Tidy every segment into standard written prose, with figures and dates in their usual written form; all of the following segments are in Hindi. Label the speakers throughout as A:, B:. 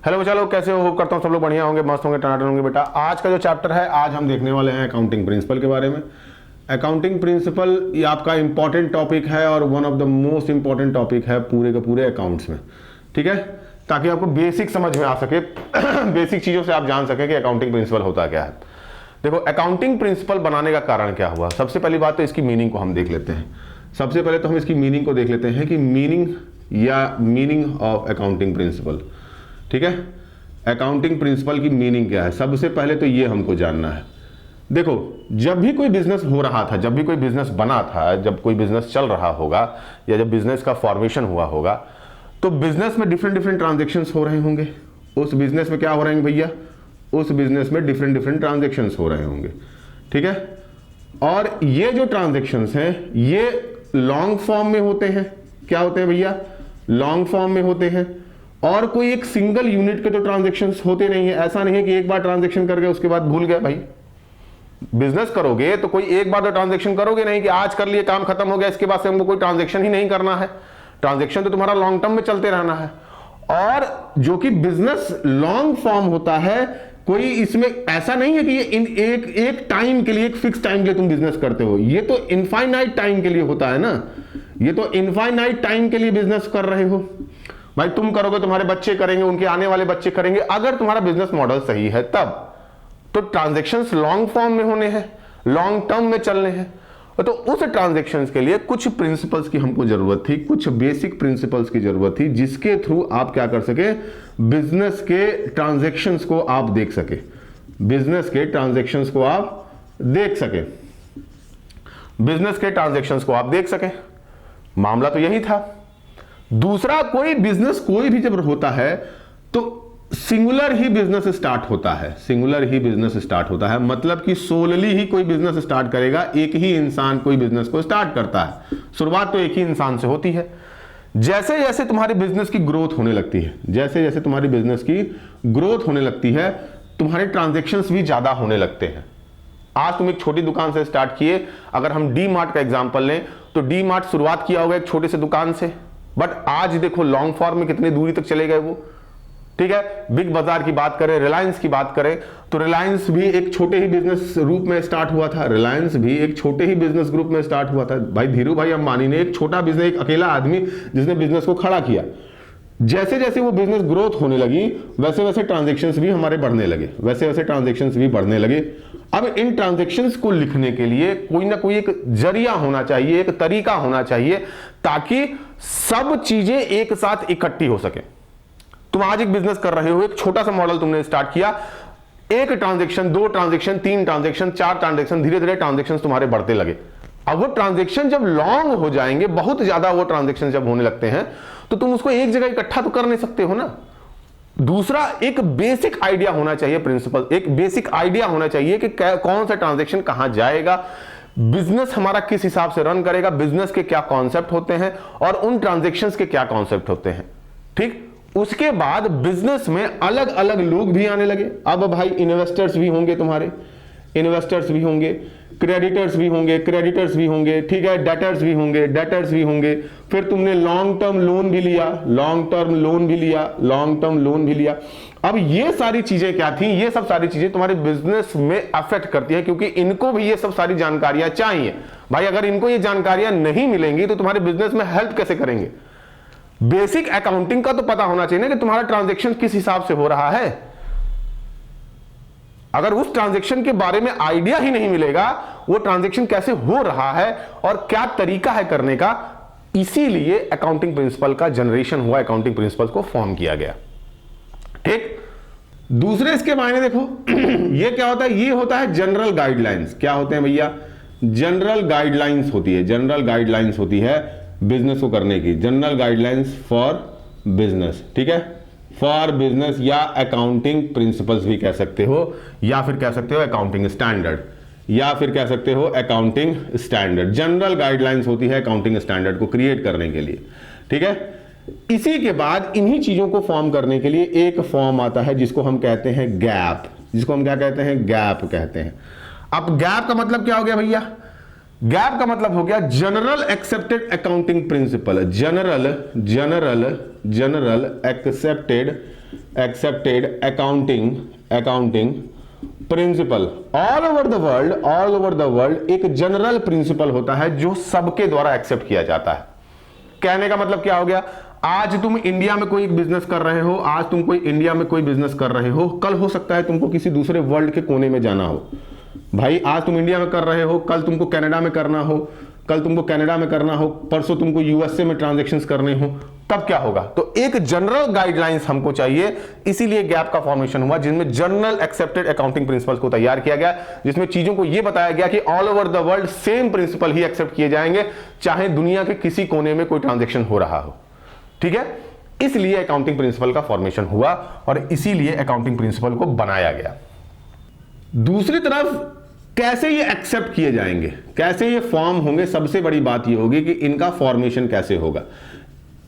A: हेलो बच्चा लोग, कैसे हो? होप करता हूँ सब लोग बढ़िया होंगे, मस्त होंगे, टनाटन होंगे। बेटा आज का जो चैप्टर है, आज हम देखने वाले हैं अकाउंटिंग प्रिंसिपल के बारे में। अकाउंटिंग प्रिंसिपल ये आपका इंपॉर्टेंट टॉपिक है और one of the most important topic है पूरे के पूरे अकाउंट्स में, ठीक है, ताकि आपको बेसिक समझ में आ सके बेसिक चीज़ों से आप जान सकें कि अकाउंटिंग प्रिंसिपल होता क्या है। देखो, अकाउंटिंग प्रिंसिपल बनाने का कारण क्या हुआ। सबसे पहली बात तो इसकी मीनिंग को हम देख लेते हैं। सबसे पहले तो हम इसकी मीनिंग को देख लेते हैं कि मीनिंग ऑफ अकाउंटिंग प्रिंसिपल, ठीक है। अकाउंटिंग प्रिंसिपल की मीनिंग क्या है, सबसे पहले तो ये हमको जानना है। देखो, जब भी कोई बिजनेस हो रहा था, जब भी कोई बिजनेस बना था, जब कोई बिजनेस चल रहा होगा या जब बिजनेस का फॉर्मेशन हुआ होगा, तो बिजनेस में डिफरेंट ट्रांजेक्शंस हो रहे होंगे। उस बिजनेस में क्या हो रहे हैं भैया, उस बिजनेस में डिफरेंट ट्रांजेक्शंस हो रहे होंगे, ठीक है। और ये जो ट्रांजेक्शंस हैं ये लॉन्ग फॉर्म में होते हैं। क्या होते हैं भैया? लॉन्ग फॉर्म में होते हैं। और कोई एक सिंगल यूनिट के तो ट्रांजेक्शंस होते नहीं है। ऐसा नहीं है कि एक बार ट्रांजेक्शन करके उसके बाद भूल गए। भाई बिजनेस करोगे तो कोई एक बार तो ट्रांजेक्शन करोगे नहीं कि आज कर लिए, काम खत्म हो गया, इसके बाद से हमको कोई ट्रांजेक्शन ही नहीं करना है। ट्रांजेक्शन तो तुम्हारा लॉन्ग टर्म में चलते रहना है। और जो कि बिजनेस लॉन्ग फॉर्म होता है, कोई इसमें ऐसा नहीं है कि ये एक टाइम के लिए, एक फिक्स टाइम के लिए तुम बिजनेस करते हो। ये तो इनफाइनाइट टाइम के लिए होता है ना। ये तो इनफाइनाइट टाइम के लिए बिजनेस कर रहे हो। भाई तुम करोगे, तुम्हारे बच्चे करेंगे, उनके आने वाले बच्चे करेंगे, अगर तुम्हारा बिजनेस मॉडल सही है तब। तो ट्रांजैक्शंस लॉन्ग फॉर्म में होने हैं, लॉन्ग टर्म में चलने हैं। तो उस ट्रांजैक्शंस के लिए कुछ प्रिंसिपल्स की हमको जरूरत थी, कुछ बेसिक प्रिंसिपल्स की जरूरत थी, जिसके थ्रू आप क्या कर सके, बिजनेस के ट्रांजैक्शंस को आप देख सके, बिजनेस के ट्रांजैक्शंस को आप देख सके, बिजनेस के ट्रांजैक्शंस को आप देख सके। मामला तो यही था। दूसरा, कोई बिजनेस कोई भी जब होता है तो सिंगुलर ही बिजनेस स्टार्ट होता है। सिंगुलर ही बिजनेस स्टार्ट होता है, मतलब कि सोलली ही कोई बिजनेस स्टार्ट करेगा। एक ही इंसान कोई बिजनेस को स्टार्ट करता है। शुरुआत तो एक ही इंसान से होती है। जैसे जैसे तुम्हारे बिजनेस की ग्रोथ होने लगती है, जैसे जैसे तुम्हारी बिजनेस की ग्रोथ होने लगती है, तुम्हारे ट्रांजैक्शंस भी ज्यादा होने लगते हैं। आज तुम एक छोटी दुकान से स्टार्ट किए, अगर हम डी मार्ट का एग्जांपल लें तो डी मार्ट शुरुआत किया होगा एक छोटे से दुकान से, बट आज देखो लॉन्ग फॉर्म में कितनी दूरी तक चले गए वो, ठीक है। बिग बाजार की बात करें, रिलायंस की बात करें, तो रिलायंस भी एक छोटे ही बिजनेस रूप में स्टार्ट हुआ था। रिलायंस भी एक छोटे ही बिजनेस ग्रुप में स्टार्ट हुआ था। भाई धीरू भाई अंबानी ने एक छोटा बिजनेस, एक अकेला आदमी जिसने बिजनेस को खड़ा किया। जैसे जैसे वो बिजनेस ग्रोथ होने लगी, वैसे वैसे ट्रांजेक्शंस भी हमारे बढ़ने लगे, वैसे वैसे ट्रांजेक्शंस भी बढ़ने लगे। अब इन ट्रांजेक्शंस को लिखने के लिए कोई ना कोई एक जरिया होना चाहिए, एक तरीका होना चाहिए, ताकि सब चीजें एक साथ इकट्ठी हो सके। तुम आज एक बिजनेस कर रहे हो, एक छोटा सा मॉडल तुमने स्टार्ट किया, एक ट्रांजेक्शन, दो ट्रांजेक्शन, तीन ट्रांजेक्शन, चार ट्रांजेक्शन, धीरे धीरे ट्रांजेक्शन तुम्हारे बढ़ते लगे। अब वो ट्रांजेक्शन जब लॉन्ग हो जाएंगे, बहुत ज्यादा वो ट्रांजेक्शन जब होने लगते हैं, तो तुम उसको एक जगह इकट्ठा तो कर नहीं सकते हो ना। दूसरा, एक बेसिक आइडिया होना चाहिए, प्रिंसिपल, एक बेसिक आइडिया होना चाहिए कि कौन सा ट्रांजेक्शन कहां जाएगा, बिजनेस हमारा किस हिसाब से रन करेगा, बिजनेस के क्या कॉन्सेप्ट होते हैं और उन ट्रांजेक्शंस के क्या कॉन्सेप्ट होते हैं, ठीक। उसके बाद बिजनेस में अलग अलग लोग भी आने लगे। अब भाई इन्वेस्टर्स भी होंगे, तुम्हारे इन्वेस्टर्स भी होंगे, क्रेडिटर्स भी होंगे, क्रेडिटर्स भी होंगे, ठीक है, डेटर्स भी होंगे, डेटर्स भी होंगे। फिर तुमने लॉन्ग टर्म लोन भी लिया, लॉन्ग टर्म लोन भी लिया, लॉन्ग टर्म लोन भी लिया। अब ये सारी चीजें क्या थी, ये सब सारी चीजें तुम्हारे बिजनेस में अफेक्ट करती हैं, क्योंकि इनको भी ये सब सारी जानकारियां चाहिए। भाई अगर इनको ये जानकारियां नहीं मिलेंगी तो तुम्हारे बिजनेस में हेल्प कैसे करेंगे। बेसिक अकाउंटिंग का तो पता होना चाहिए ना कि तुम्हारा ट्रांजैक्शन किस हिसाब से हो रहा है। अगर उस ट्रांजैक्शन के बारे में आइडिया ही नहीं मिलेगा, वो ट्रांजैक्शन कैसे हो रहा है और क्या तरीका है करने का, इसीलिए अकाउंटिंग प्रिंसिपल का जनरेशन हुआ, अकाउंटिंग प्रिंसिपल को फॉर्म किया गया, ठीक। दूसरे इसके मायने देखो ये क्या होता है, ये होता है जनरल गाइडलाइंस। क्या होते हैं भैया? जनरल गाइडलाइंस होती है, जनरल गाइडलाइंस होती है बिजनेस को करने की, जनरल गाइडलाइंस फॉर बिजनेस, ठीक है, फॉर बिजनेस, या अकाउंटिंग प्रिंसिपल्स भी कह सकते हो, या फिर कह सकते हो अकाउंटिंग स्टैंडर्ड, या फिर कह सकते हो अकाउंटिंग स्टैंडर्ड। जनरल गाइडलाइंस होती है अकाउंटिंग स्टैंडर्ड को क्रिएट करने के लिए, ठीक है। इसी के बाद इन्हीं चीजों को फॉर्म करने के लिए एक फॉर्म आता है जिसको हम कहते हैं गैप, जिसको हम क्या कहते हैं, गैप कहते हैं। अब गैप का मतलब क्या हो गया भैया? गैप का मतलब हो गया general accepted accounting principle, general accepted accepted accounting principle all over the world एक जनरल प्रिंसिपल होता है जो सबके द्वारा एक्सेप्ट किया जाता है। कहने का मतलब क्या हो गया, आज तुम इंडिया में कोई बिजनेस कर रहे हो, आज तुम कोई इंडिया में कोई बिजनेस कर रहे हो, कल हो सकता है तुमको किसी दूसरे वर्ल्ड के कोने में जाना हो। भाई आज तुम इंडिया में कर रहे हो, कल तुमको कनाडा में करना हो, परसों तुमको यूएसए में ट्रांजैक्शंस करने हो, तब क्या होगा। तो एक जनरल गाइडलाइंस हमको चाहिए, इसीलिए गैप का फॉर्मेशन हुआ जिनमें जनरल एक्सेप्टेड अकाउंटिंग प्रिंसिपल्स को तैयार किया गया, जिसमें चीजों को यह बताया गया कि all over the world same principle ही एक्सेप्ट किए जाएंगे, चाहे दुनिया के किसी कोने में कोई ट्रांजैक्शन हो रहा हो। ठीक है, इसलिए अकाउंटिंग प्रिंसिपल का फॉर्मेशन हुआ और इसीलिए अकाउंटिंग प्रिंसिपल को बनाया गया। दूसरी तरफ कैसे ये एक्सेप्ट किए जाएंगे, कैसे ये फॉर्म होंगे, सबसे बड़ी बात ये होगी कि इनका फॉर्मेशन कैसे होगा,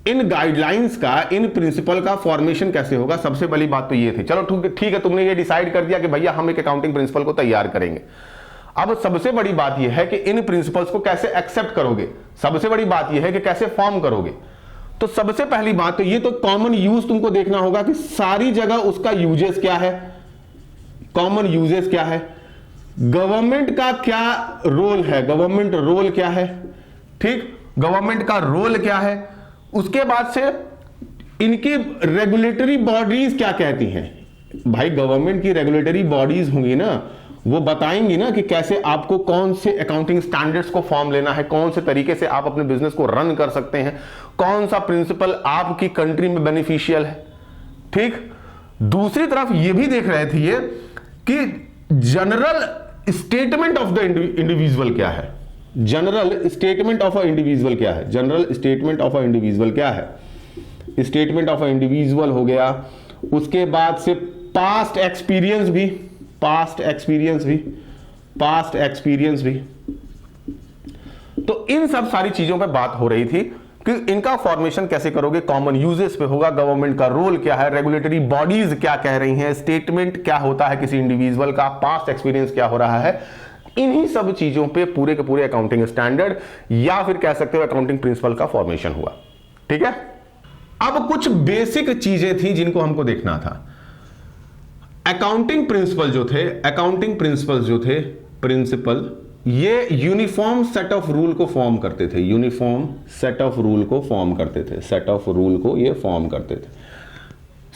A: इन गाइडलाइंस का, इन प्रिंसिपल का फॉर्मेशन कैसे होगा। सबसे बड़ी बात तो ये थी, चलो ठीक है, तुमने ये डिसाइड कर दिया कि भैया हम एक अकाउंटिंग प्रिंसिपल को तैयार करेंगे। अब सबसे बड़ी बात यह है कि इन प्रिंसिपल्स को कैसे एक्सेप्ट करोगे, सबसे बड़ी बात यह है कि कैसे फॉर्म करोगे। तो सबसे पहली बात तो ये तो कॉमन यूज तुमको देखना होगा कि सारी जगह उसका यूजेस क्या है, कॉमन यूजेस क्या है, गवर्नमेंट का क्या रोल है, गवर्नमेंट रोल क्या है, ठीक, गवर्नमेंट का रोल क्या है, उसके बाद से इनकी रेगुलेटरी बॉडीज क्या कहती हैं। भाई गवर्नमेंट की रेगुलेटरी बॉडीज होंगी ना, वो बताएंगी ना कि कैसे आपको कौन से अकाउंटिंग स्टैंडर्ड्स को फॉर्म लेना है, कौन से तरीके से आप अपने बिजनेस को रन कर सकते हैं, कौन सा प्रिंसिपल आपकी कंट्री में बेनिफिशियल है। ठीक, दूसरी तरफ ये भी देख रहे थे ये कि general statement of the individual क्या है, general statement of a individual क्या है, general statement of a individual क्या है, स्टेटमेंट ऑफ अ इंडिविजुअल हो गया, उसके बाद से पास्ट एक्सपीरियंस भी। तो इन सब सारी चीजों पे बात हो रही थी कि इनका फॉर्मेशन कैसे करोगे, कॉमन यूजेस पे होगा, गवर्नमेंट का रोल क्या है, रेगुलेटरी बॉडीज क्या कह रही हैं, स्टेटमेंट क्या होता है किसी इंडिविजुअल का, पास्ट एक्सपीरियंस क्या हो रहा है, इन्हीं सब चीजों पे पूरे के पूरे अकाउंटिंग स्टैंडर्ड या फिर कह सकते हो अकाउंटिंग प्रिंसिपल का फॉर्मेशन हुआ। ठीक है, अब कुछ बेसिक चीजें थी जिनको हमको देखना था। अकाउंटिंग प्रिंसिपल जो थे, प्रिंसिपल ये यूनिफॉर्म सेट ऑफ रूल को फॉर्म करते थे, सेट ऑफ रूल को ये फॉर्म करते थे।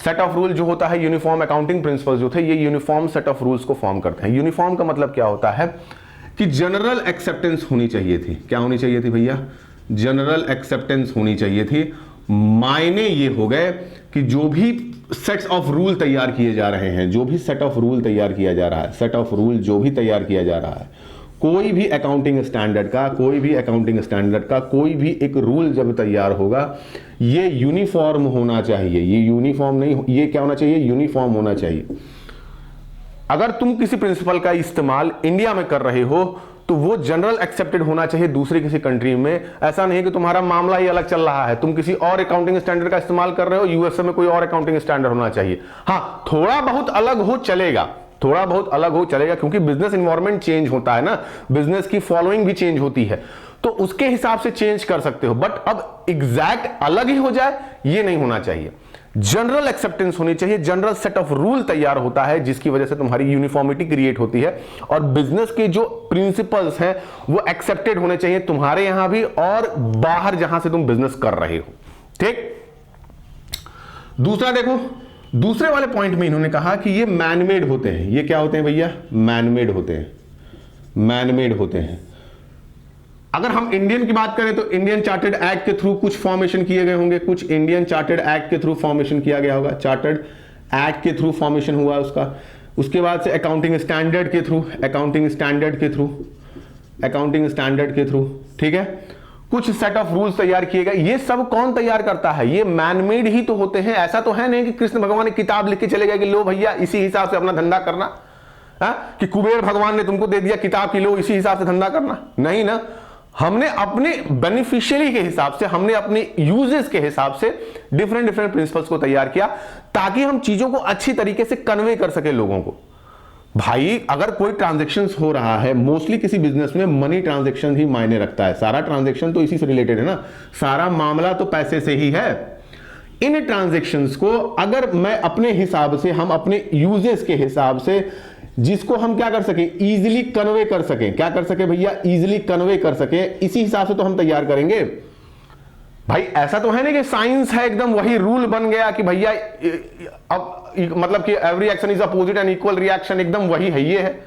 A: सेट ऑफ रूल जो होता है, यूनिफॉर्म अकाउंटिंग प्रिंसिपल जो थे, ये यूनिफॉर्म सेट ऑफ रूल्स को फॉर्म करते हैं। यूनिफॉर्म का मतलब क्या होता है कि जनरल एक्सेप्टेंस होनी चाहिए थी। क्या होनी चाहिए थी भैया, जनरल एक्सेप्टेंस होनी चाहिए थी। मायने ये हो गए कि जो भी सेट्स ऑफ रूल तैयार किए जा रहे हैं, जो भी सेट ऑफ रूल तैयार किया जा रहा है, सेट ऑफ रूल जो भी तैयार किया जा रहा है, कोई भी अकाउंटिंग स्टैंडर्ड का कोई भी एक रूल जब तैयार होगा, ये यूनिफॉर्म होना चाहिए। ये यूनिफॉर्म नहीं, ये क्या होना चाहिए, यूनिफॉर्म होना चाहिए। अगर तुम किसी प्रिंसिपल का इस्तेमाल इंडिया में कर रहे हो तो वो जनरल एक्सेप्टेड होना चाहिए दूसरी किसी कंट्री में। ऐसा नहीं कि तुम्हारा मामला ही अलग चल रहा है, तुम किसी और अकाउंटिंग स्टैंडर्ड का इस्तेमाल कर रहे हो, यूएसए में कोई और अकाउंटिंग स्टैंडर्ड होना चाहिए। हाँ, थोड़ा बहुत अलग हो चलेगा, क्योंकि बिजनेस इन्वायरमेंट चेंज होता है ना, बिजनेस की फॉलोइंग भी चेंज होती है, तो उसके हिसाब से चेंज कर सकते हो। बट अब एग्जैक्ट अलग ही हो जाए ये नहीं होना चाहिए। जनरल एक्सेप्टेंस होनी चाहिए, जनरल सेट ऑफ रूल तैयार होता है जिसकी वजह से तुम्हारी यूनिफॉर्मिटी क्रिएट होती है और बिजनेस के जो प्रिंसिपल्स हैं वो एक्सेप्टेड होने चाहिए तुम्हारे यहां भी और बाहर जहां से तुम बिजनेस कर रहे हो। ठीक, दूसरा देखो, दूसरे वाले पॉइंट में इन्होंने कहा कि ये मैनमेड होते हैं। ये क्या होते हैं भैया, मैनमेड होते हैं। अगर हम इंडियन की बात करें तो इंडियन चार्टर्ड एक्ट के थ्रू कुछ फॉर्मेशन किए गए होंगे, कुछ इंडियन चार्टर्ड एक्ट के थ्रू फॉर्मेशन किया गया होगा, चार्टर्ड एक्ट के थ्रू फॉर्मेशन हुआ उसका। उसके बाद से अकाउंटिंग स्टैंडर्ड के थ्रू, ठीक है, कुछ सेट ऑफ रूल्स तैयार किए गए। ये सब कौन तैयार करता है, ये मैनमेड ही तो होते हैं। ऐसा तो है नहीं कि कृष्ण भगवान ने किताब लिख के चले गए कि लो भैया इसी हिसाब से अपना धंधा करना, कि कुबेर भगवान ने तुमको दे दिया किताब की लो इसी हिसाब से धंधा करना, नहीं ना। हमने अपने बेनिफिशियरी के हिसाब से, हमने अपने यूजेस के हिसाब से डिफरेंट प्रिंसिपल्स को तैयार किया ताकि हम चीजों को अच्छी तरीके से कन्वे कर सके लोगों को। भाई अगर कोई ट्रांजैक्शन हो रहा है, मोस्टली किसी बिजनेस में मनी ट्रांजैक्शन ही मायने रखता है, सारा ट्रांजैक्शन तो इसी से रिलेटेड है ना, सारा मामला तो पैसे से ही है। इन ट्रांजैक्शंस को अगर मैं अपने हिसाब से, हम अपने यूजेस के हिसाब से, जिसको हम क्या कर सके, इजीली कन्वे कर सके, क्या कर सके भैया, इजीली कन्वे कर सके, इसी हिसाब से तो हम तैयार करेंगे भाई। ऐसा तो है नहीं कि साइंस है एकदम वही रूल बन गया कि भैया अब मतलब कि every action is opposite and equal reaction, एकदम वही है, ये है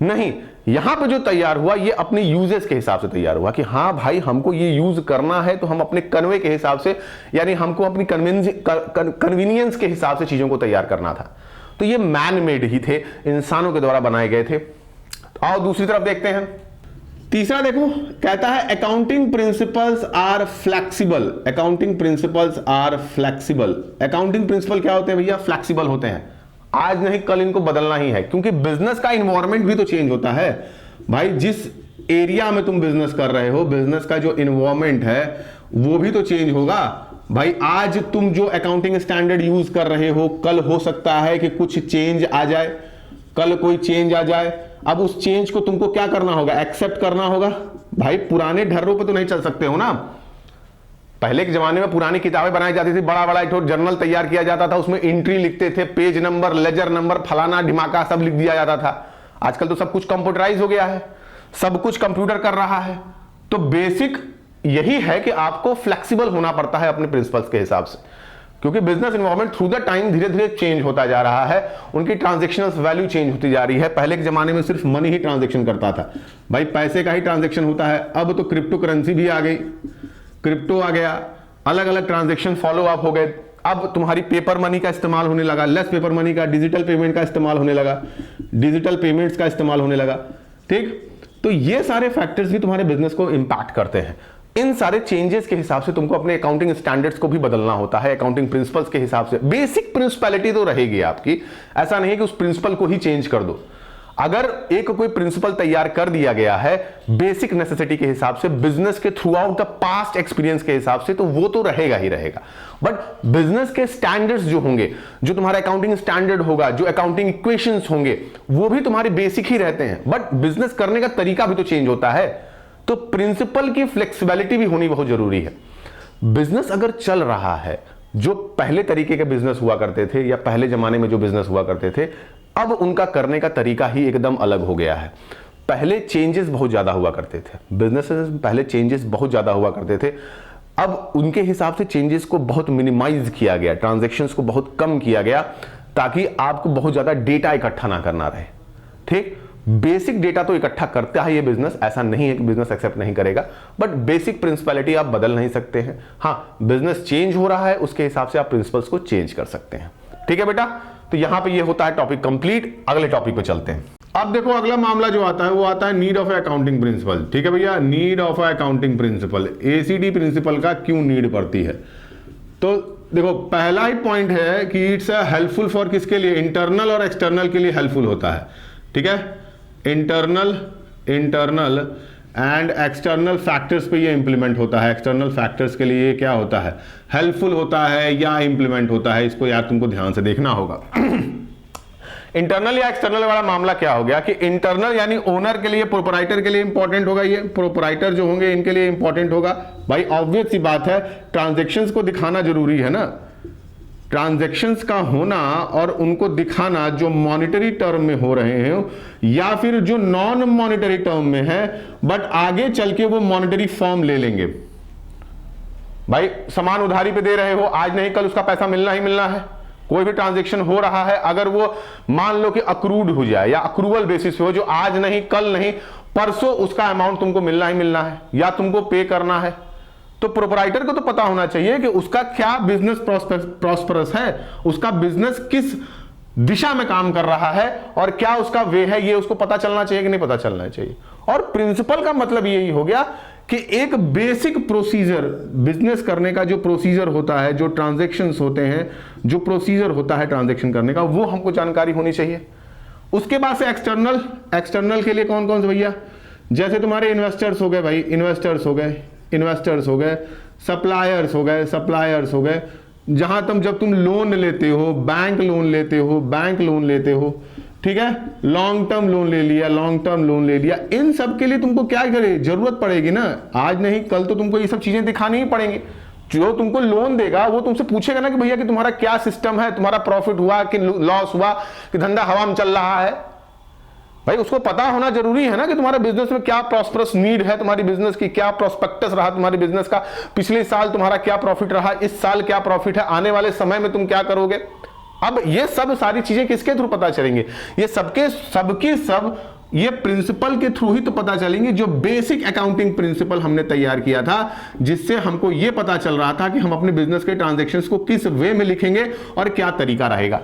A: नहीं। यहां पे जो तैयार हुआ ये अपने यूजेस के हिसाब से तैयार हुआ कि हाँ भाई हमको ये यूज करना है, तो हम अपने कन्वे के हिसाब से, यानी हमको अपनी कन्वीनियंस के हिसाब से चीजों को तैयार करना था। तो ये मैन मेड ही थे, इंसानों के द्वारा बनाए गए थे। आओ दूसरी तरफ देखते हैं। तीसरा देखो, कहता है accounting principles are flexible. Accounting principles are flexible. Accounting principle क्या होते हैं भैया, फ्लेक्सिबल होते हैं। आज नहीं कल इनको बदलना ही है, क्योंकि बिजनेस का इन्वायरमेंट भी तो चेंज होता है भाई। जिस एरिया में तुम बिजनेस कर रहे हो, बिजनेस का जो इन्वायरमेंट है वो भी तो चेंज होगा भाई। आज तुम जो अकाउंटिंग स्टैंडर्ड यूज कर रहे हो, कल हो सकता है कि कुछ चेंज आ जाए, कल कोई चेंज आ जाए। अब उस चेंज को तुमको क्या करना होगा, एक्सेप्ट करना होगा भाई। पुराने ढर्रों पे तो नहीं चल सकते हो ना। पहले के जमाने में पुरानी किताबें बनाई जाती थी, बड़ा बड़ा एक जर्नल तैयार किया जाता था, उसमें एंट्री लिखते थे, पेज नंबर, लेजर नंबर, फलाना ढिमाका सब लिख दिया जाता था। आजकल तो सब कुछ कंप्यूटराइज हो गया है, सब कुछ कंप्यूटर कर रहा है। तो बेसिक यही है कि आपको फ्लेक्सिबल होना पड़ता है अपने प्रिंसिपल्स के हिसाब से, क्योंकि business environment through the time धीरे धीरे चेंज होता जा रहा है, उनकी ट्रांजैक्शनल वैल्यू चेंज होती जा रही है। पहले के जमाने में सिर्फ मनी ही ट्रांजैक्शन करता था भाई, पैसे का ही ट्रांजैक्शन होता है। अब तो क्रिप्टो करेंसी भी आ गई, क्रिप्टो आ गया, अलग अलग ट्रांजैक्शन फॉलो अप हो गए। अब तुम्हारी पेपर मनी का इस्तेमाल होने लगा, लेस पेपर मनी का, डिजिटल पेमेंट का इस्तेमाल होने लगा, डिजिटल पेमेंट्स का इस्तेमाल होने लगा। ठीक, तो ये सारे फैक्टर्स भी तुम्हारे बिजनेस को इंपैक्ट करते हैं। इन सारे चेंजेस के हिसाब से तुमको अपने अकाउंटिंग स्टैंडर्ड्स को भी बदलना होता है, अकाउंटिंग प्रिंसिपल्स के हिसाब से। बेसिक प्रिंसिपलिटी तो रहेगी आपकी, ऐसा नहीं है कि उस प्रिंसिपल को ही चेंज कर दो। अगर एक कोई प्रिंसिपल तैयार कर दिया गया है बेसिक नेसेसिटी के हिसाब से, बिजनेस के through out the past experience के हिसाब से, तो वो तो रहेगा ही रहेगा। बट बिजनेस के स्टैंडर्ड्स जो होंगे, जो तुम्हारा अकाउंटिंग स्टैंडर्ड होगा, जो अकाउंटिंग इक्वेशंस होंगे, वो भी तुम्हारे बेसिक ही रहते हैं। बट बिजनेस करने का तरीका भी तो चेंज होता है, तो प्रिंसिपल की फ्लेक्सिबिलिटी भी होनी बहुत जरूरी है। बिजनेस अगर चल रहा है, जो पहले तरीके के बिजनेस हुआ करते थे या पहले जमाने में जो बिजनेस हुआ करते थे, अब उनका करने का तरीका ही एकदम अलग हो गया है। पहले चेंजेस बहुत ज्यादा हुआ करते थे, बिजनेसेस में पहले चेंजेस बहुत ज्यादा हुआ करते थे। अब उनके हिसाब से चेंजेस को बहुत मिनिमाइज किया गया, ट्रांजैक्शंस को बहुत कम किया गया, ताकि आपको बहुत ज्यादा डेटा इकट्ठा ना करना रहे। ठीक, बेसिक डेटा तो इकट्ठा करता है ये बिजनेस, ऐसा नहीं है कि बिजनेस एक्सेप्ट नहीं करेगा, बट बेसिक प्रिंसिपलिटी आप बदल नहीं सकते हैं। हाँ, बिजनेस चेंज हो रहा है, उसके हिसाब से आप प्रिंसिपल्स को चेंज कर सकते हैं। ठीक है बेटा, तो यहां पे ये होता है टॉपिक कंप्लीट। अगले टॉपिक पे चलते हैं। अब देखो अगला मामला जो आता है वो आता है नीड ऑफ अकाउंटिंग प्रिंसिपल। ठीक है भैया, नीड ऑफ अकाउंटिंग प्रिंसिपल, एसीडी प्रिंसिपल का क्यों नीड पड़ती है। तो देखो पहला ही पॉइंट है कि इट्स हेल्पफुल फॉर किसके लिए, इंटरनल और एक्सटर्नल के लिए हेल्पफुल होता है। ठीक है, इंटरनल एंड एक्सटर्नल फैक्टर्स पे ये इंप्लीमेंट होता है। एक्सटर्नल फैक्टर्स के लिए क्या होता है, हेल्पफुल होता है या इंप्लीमेंट होता है, इसको यार तुमको ध्यान से देखना होगा। इंटरनल या एक्सटर्नल वाला मामला क्या हो गया कि इंटरनल यानी ओनर के लिए, प्रोपराइटर के लिए इंपॉर्टेंट होगा, ये प्रोपराइटर जो होंगे इनके लिए इंपॉर्टेंट होगा। भाई ऑब्वियस सी बात है, ट्रांजैक्शंस को दिखाना जरूरी है ना। ट्रांजैक्शंस का होना और उनको दिखाना जो मॉनिटरी टर्म में हो रहे हैं या फिर जो नॉन मॉनिटरी टर्म में है, बट आगे चल के वो मॉनिटरी फॉर्म ले लेंगे। भाई सामान उधारी पे दे रहे हो, आज नहीं कल उसका पैसा मिलना ही मिलना है। कोई भी ट्रांजैक्शन हो रहा है, अगर वो मान लो कि अक्रूड हो जाए या अक्रूवल बेसिस पे हो, जो आज नहीं कल नहीं परसों उसका अमाउंट तुमको मिलना ही मिलना है या तुमको पे करना है, तो प्रोपराइटर को तो पता होना चाहिए कि उसका क्या बिजनेस प्रॉस्परस है, उसका बिजनेस किस दिशा में काम कर रहा है और क्या उसका वे है, ये उसको पता चलना चाहिए कि नहीं पता चलना चाहिए। और प्रिंसिपल का मतलब यही हो गया कि एक बेसिक प्रोसीजर, बिजनेस करने का जो प्रोसीजर होता है, जो ट्रांजैक्शंस होते हैं, जो प्रोसीजर होता है ट्रांजैक्शन करने का, वो हमको जानकारी होनी चाहिए। उसके बाद से एक्सटर्नल के लिए कौन कौन से भैया, जैसे तुम्हारे इन्वेस्टर्स हो गए भाई, इन्वेस्टर्स हो गए, सप्लायर्स हो गए, जहां जब तुम लोन लेते हो, बैंक लोन लेते हो, ठीक है, लॉन्ग टर्म लोन ले लिया, इन सब के लिए तुमको क्या करे, जरूरत पड़ेगी ना। आज नहीं कल तो तुमको ये सब चीजें दिखानी ही पड़ेंगी। जो तुमको लोन देगा वो तुमसे पूछेगा ना कि भैया कि तुम्हारा क्या सिस्टम है, तुम्हारा प्रॉफिट हुआ कि लॉस हुआ कि धंधा हवा में चल रहा है। भाई उसको पता होना जरूरी है ना कि तुम्हारे बिजनेस में क्या प्रॉस्परस नीड है, तुम्हारी बिजनेस की क्या प्रोस्पेक्टस रहा, तुम्हारी बिजनेस का पिछले साल तुम्हारा क्या प्रॉफिट रहा, इस साल क्या प्रॉफिट है, आने वाले समय में तुम क्या करोगे। अब ये सब सारी चीजें किसके थ्रू पता चलेंगे, ये सबके सब ये प्रिंसिपल के थ्रू ही तो पता चलेंगे, जो बेसिक अकाउंटिंग प्रिंसिपल हमने तैयार किया था, जिससे हमको ये पता चल रहा था कि हम अपने बिजनेस के ट्रांजैक्शंस को किस वे में लिखेंगे और क्या तरीका रहेगा।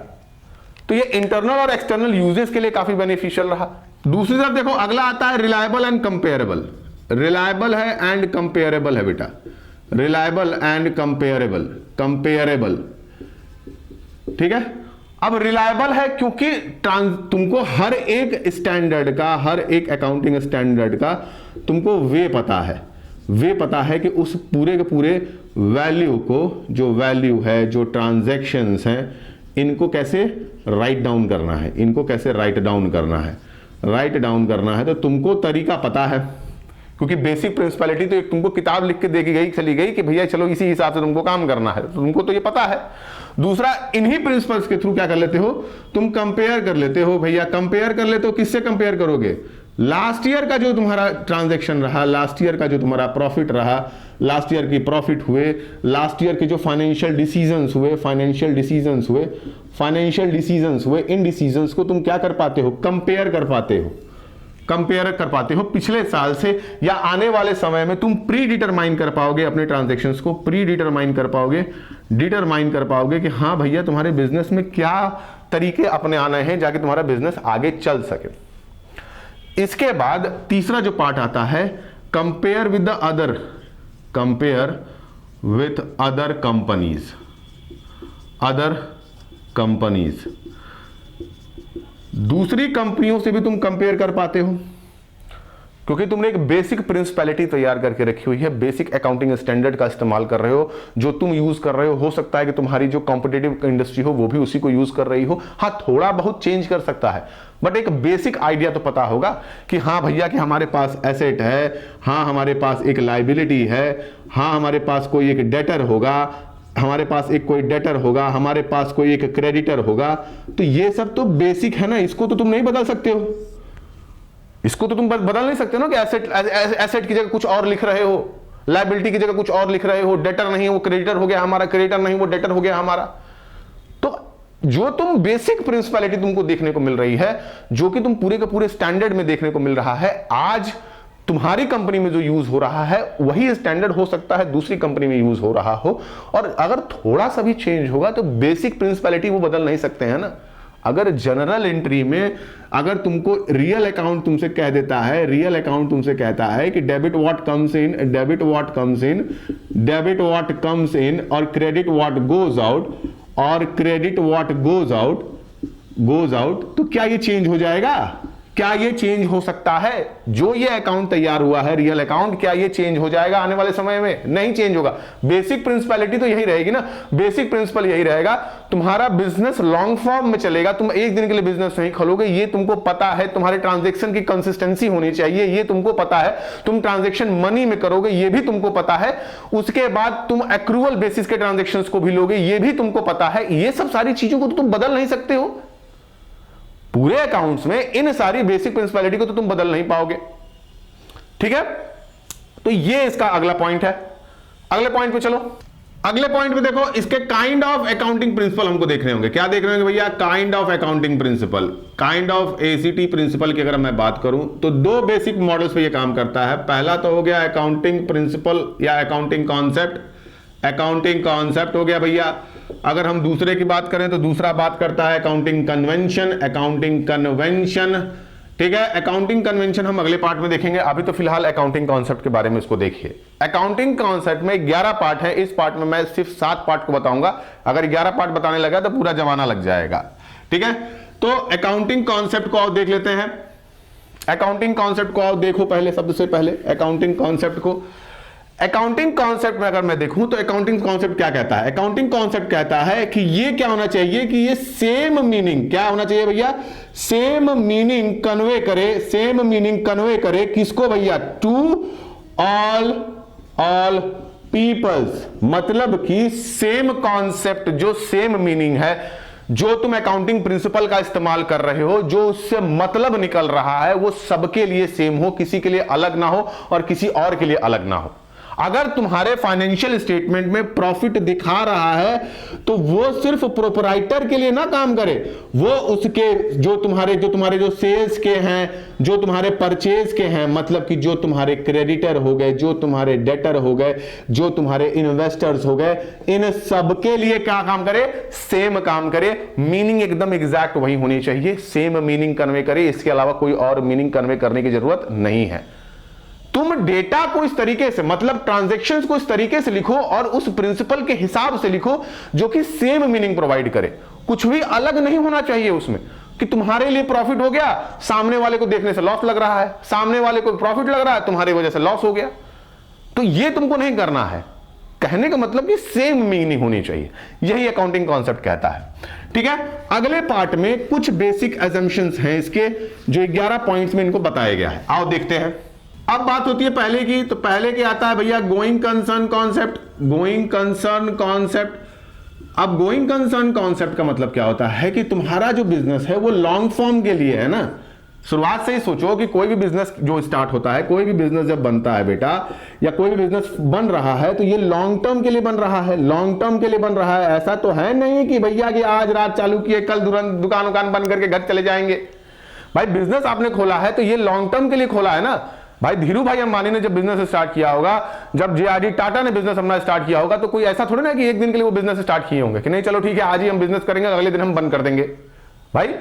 A: तो ये इंटरनल और एक्सटर्नल यूजेस के लिए काफी बेनिफिशियल रहा। दूसरी तरफ देखो अगला आता है रिलायबल एंड कंपेरेबल। रिलायबल है एंड कंपेरेबल है बेटा, रिलायबल एंड कंपेरेबल, ठीक है। अब रिलायबल है क्योंकि तुमको हर एक स्टैंडर्ड का, हर एक अकाउंटिंग स्टैंडर्ड का तुमको वे पता है कि उस पूरे के पूरे वैल्यू को, जो वैल्यू है, जो ट्रांजैक्शंस हैं, इनको कैसे राइट डाउन करना है, राइट डाउन करना है। तो तुमको तरीका पता है, क्योंकि बेसिक प्रिंसिपलिटी तो एक तुमको किताब लिख के देखी गई, चली गई कि भैया चलो इसी हिसाब से तुमको काम करना है, तुमको तो ये पता है। दूसरा, इन्हीं प्रिंसिपल्स के थ्रू क्या कर लेते हो, तुम कंपेयर कर लेते हो। भैया कंपेयर कर लेते हो, किससे कंपेयर करोगे, लास्ट ईयर का जो तुम्हारा ट्रांजैक्शन रहा, लास्ट ईयर का जो तुम्हारा प्रॉफिट रहा, लास्ट ईयर की प्रॉफिट हुए, लास्ट ईयर के जो फाइनेंशियल डिसीजंस हुए, इन डिसीजंस को तुम क्या कर पाते हो, कंपेयर कर पाते हो पिछले साल से, या आने वाले समय में तुम प्री डिटरमाइन कर पाओगे अपने ट्रांजैक्शंस को, डिटरमाइन कर पाओगे कि हाँ भैया तुम्हारे बिजनेस में क्या तरीके अपने आने हैं जाके तुम्हारा बिजनेस आगे चल सके। इसके बाद तीसरा जो पार्ट आता है, कंपेयर विद अदर कंपनीज। दूसरी कंपनियों से भी तुम कंपेयर कर पाते हो, क्योंकि तुमने एक बेसिक प्रिंसिपलिटी तैयार करके रखी हुई है, बेसिक अकाउंटिंग स्टैंडर्ड का इस्तेमाल कर रहे हो, जो तुम यूज कर रहे हो सकता है कि तुम्हारी जो कॉम्पिटिटिव इंडस्ट्री हो वो भी उसी को यूज कर रही हो। हाँ, थोड़ा बहुत चेंज कर सकता है, बट एक बेसिक आइडिया तो पता होगा कि हाँ भैया कि हमारे पास एसेट है, हाँ हमारे पास एक लायबिलिटी है, हाँ हमारे पास कोई एक डेटर होगा, हमारे पास कोई एक क्रेडिटर होगा। तो ये सब तो बेसिक है ना, इसको तो तुम नहीं बदल सकते हो, इसको तो तुम बदल नहीं सकते ना कि एसेट की जगह कुछ और लिख रहे हो, लायबिलिटी की जगह कुछ और लिख रहे हो, डेटर नहीं वो क्रेडिटर हो गया हमारा, क्रेडिटर नहीं वो डेटर हो गया हमारा। तो जो तुम बेसिक प्रिंसिपलिटी तुमको देखने को मिल रही है, जो कि तुम पूरे के पूरे स्टैंडर्ड में देखने को मिल रहा है, आज तुम्हारी कंपनी में जो यूज हो रहा है वही स्टैंडर्ड हो सकता है दूसरी कंपनी में यूज हो रहा हो। और अगर थोड़ा सा भी चेंज होगा तो बेसिक प्रिंसिपलिटी वो बदल नहीं सकते हैं ना। अगर जनरल एंट्री में अगर तुमको रियल अकाउंट तुमसे कहता है कि डेबिट व्हाट कम्स इन और क्रेडिट व्हाट गोज आउट, तो क्या ये चेंज हो जाएगा? क्या ये चेंज हो सकता है? जो ये अकाउंट तैयार हुआ है रियल अकाउंट, क्या ये चेंज हो जाएगा आने वाले समय में? नहीं चेंज होगा। बेसिक प्रिंसिपलिटी तो यही रहेगी ना, बेसिक प्रिंसिपल यही रहेगा। तुम्हारा बिजनेस लॉन्ग फॉर्म में चलेगा, तुम एक दिन के लिए बिजनेस नहीं खोलोगे, ये तुमको पता है। तुम्हारे ट्रांजैक्शन की कंसिस्टेंसी होनी चाहिए, ये तुमको पता है। तुम ट्रांजैक्शन मनी में करोगे, ये भी तुमको पता है। उसके बाद तुम एक्रूअल बेसिस के ट्रांजैक्शंस को भी लोगे, ये भी तुमको पता है। ये सब सारी चीजों को तो तुम बदल नहीं सकते हो। पूरे अकाउंट्स में इन सारी बेसिक प्रिंसिपलिटी को तो तुम बदल नहीं पाओगे, ठीक है। तो ये इसका अगला पॉइंट है। अगले पॉइंट पे चलो। अगले पॉइंट पे देखो, इसके काइंड ऑफ अकाउंटिंग प्रिंसिपल हमको देखने होंगे। क्या देखने होंगे भैया? Kind of accounting principle, kind of एसीटी प्रिंसिपल की अगर मैं बात करूं तो दो बेसिक मॉडल्स पे ये काम करता है। पहला तो हो गया अकाउंटिंग प्रिंसिपल या अकाउंटिंग कॉन्सेप्ट। अकाउंटिंग कॉन्सेप्ट हो गया भैया। अगर हम दूसरे की बात करें तो दूसरा बात करता है अकाउंटिंग कन्वेंशन। अकाउंटिंग कन्वेंशन, ठीक है। अकाउंटिंग कन्वेंशन हम अगले पार्ट में देखेंगे। अभी तो फिलहाल अकाउंटिंग कॉन्सेप्ट के बारे में इसको देखिए। अकाउंटिंग कॉन्सेप्ट में 11 पार्ट है। इस पार्ट में मैं सिर्फ 7 पार्ट को बताऊंगा। अगर 11 पार्ट बताने लगा तो पूरा जमाना लग जाएगा, ठीक है। तो अकाउंटिंग कॉन्सेप्ट को आप देख लेते हैं। अकाउंटिंग कॉन्सेप्ट को आप देखो पहले, सबसे पहले अकाउंटिंग कॉन्सेप्ट को। अकाउंटिंग कॉन्सेप्ट में अगर मैं देखूं तो अकाउंटिंग कॉन्सेप्ट क्या कहता है? अकाउंटिंग कॉन्सेप्ट कहता है कि ये क्या होना चाहिए कि ये सेम मीनिंग, क्या होना चाहिए भैया? सेम मीनिंग कन्वे करे, सेम मीनिंग कन्वे करे किसको भैया? टू ऑल पीपल्स, मतलब कि सेम कॉन्सेप्ट, जो सेम मीनिंग है, जो तुम अकाउंटिंग प्रिंसिपल का इस्तेमाल कर रहे हो, जो उससे मतलब निकल रहा है, वो सबके लिए सेम हो, किसी के लिए अलग ना हो और किसी और के लिए अलग ना हो। अगर तुम्हारे फाइनेंशियल स्टेटमेंट में प्रॉफिट दिखा रहा है तो वो सिर्फ प्रोपराइटर के लिए ना काम करे, वो उसके जो तुम्हारे जो सेल्स के हैं, जो तुम्हारे परचेज के हैं, मतलब कि जो तुम्हारे क्रेडिटर हो गए, जो तुम्हारे डेटर हो गए, जो तुम्हारे इन्वेस्टर्स हो गए, इन सबके लिए क्या काम करे, सेम काम करे। मीनिंग एकदम एग्जैक्ट वही होनी चाहिए, सेम मीनिंग कन्वे करे, इसके अलावा कोई और मीनिंग कन्वे करने की जरूरत नहीं है। तुम डेटा को इस तरीके से, मतलब ट्रांजैक्शंस को इस तरीके से लिखो और उस प्रिंसिपल के हिसाब से लिखो जो कि सेम मीनिंग प्रोवाइड करे। कुछ भी अलग नहीं होना चाहिए उसमें कि तुम्हारे लिए प्रॉफिट हो गया, सामने वाले को देखने से लॉस लग रहा है, सामने वाले को प्रॉफिट लग रहा है, तुम्हारी वजह से लॉस हो गया। तो ये तुमको नहीं करना है। कहने का मतलब कि सेम मीनिंग होनी चाहिए, यही अकाउंटिंग कॉन्सेप्ट कहता है। ठीक है, अगले पार्ट में कुछ बेसिक अजम्पशंस हैं इसके, जो 11 पॉइंट्स में इनको बताया गया है। आओ देखते हैं। अब बात होती है पहले की, तो पहले क्या आता है भैया, going concern concept. Going concern concept, अब गोइंग कंसर्न कॉन्सेप्ट का मतलब क्या होता है कि तुम्हारा जो बिजनेस है वो लॉन्ग फॉर्म के लिए है ना। शुरुआत से ही सोचो कि कोई भी बिजनेस जो स्टार्ट होता है, कोई भी बिजनेस जब बनता है बेटा, या कोई भी बिजनेस बन रहा है तो ये लॉन्ग टर्म के लिए बन रहा है, लॉन्ग टर्म के लिए बन रहा है। ऐसा तो है नहीं कि भैया कि आज रात चालू किए कल दुकान उकान बंद करके घर चले जाएंगे। भाई बिजनेस आपने खोला है तो ये लॉन्ग टर्म के लिए खोला है ना। भाई धीरू भाई अंबानी ने जब बिजनेस स्टार्ट किया होगा, जब जे.आर.डी. टाटा ने बिजनेस अपना स्टार्ट किया होगा, तो कोई ऐसा थोड़ी ना कि एक दिन के लिए वो बिजनेस स्टार्ट किए होंगे कि नहीं चलो ठीक है आज ही हम बिजनेस करेंगे, अगले दिन हम बंद कर देंगे। भाई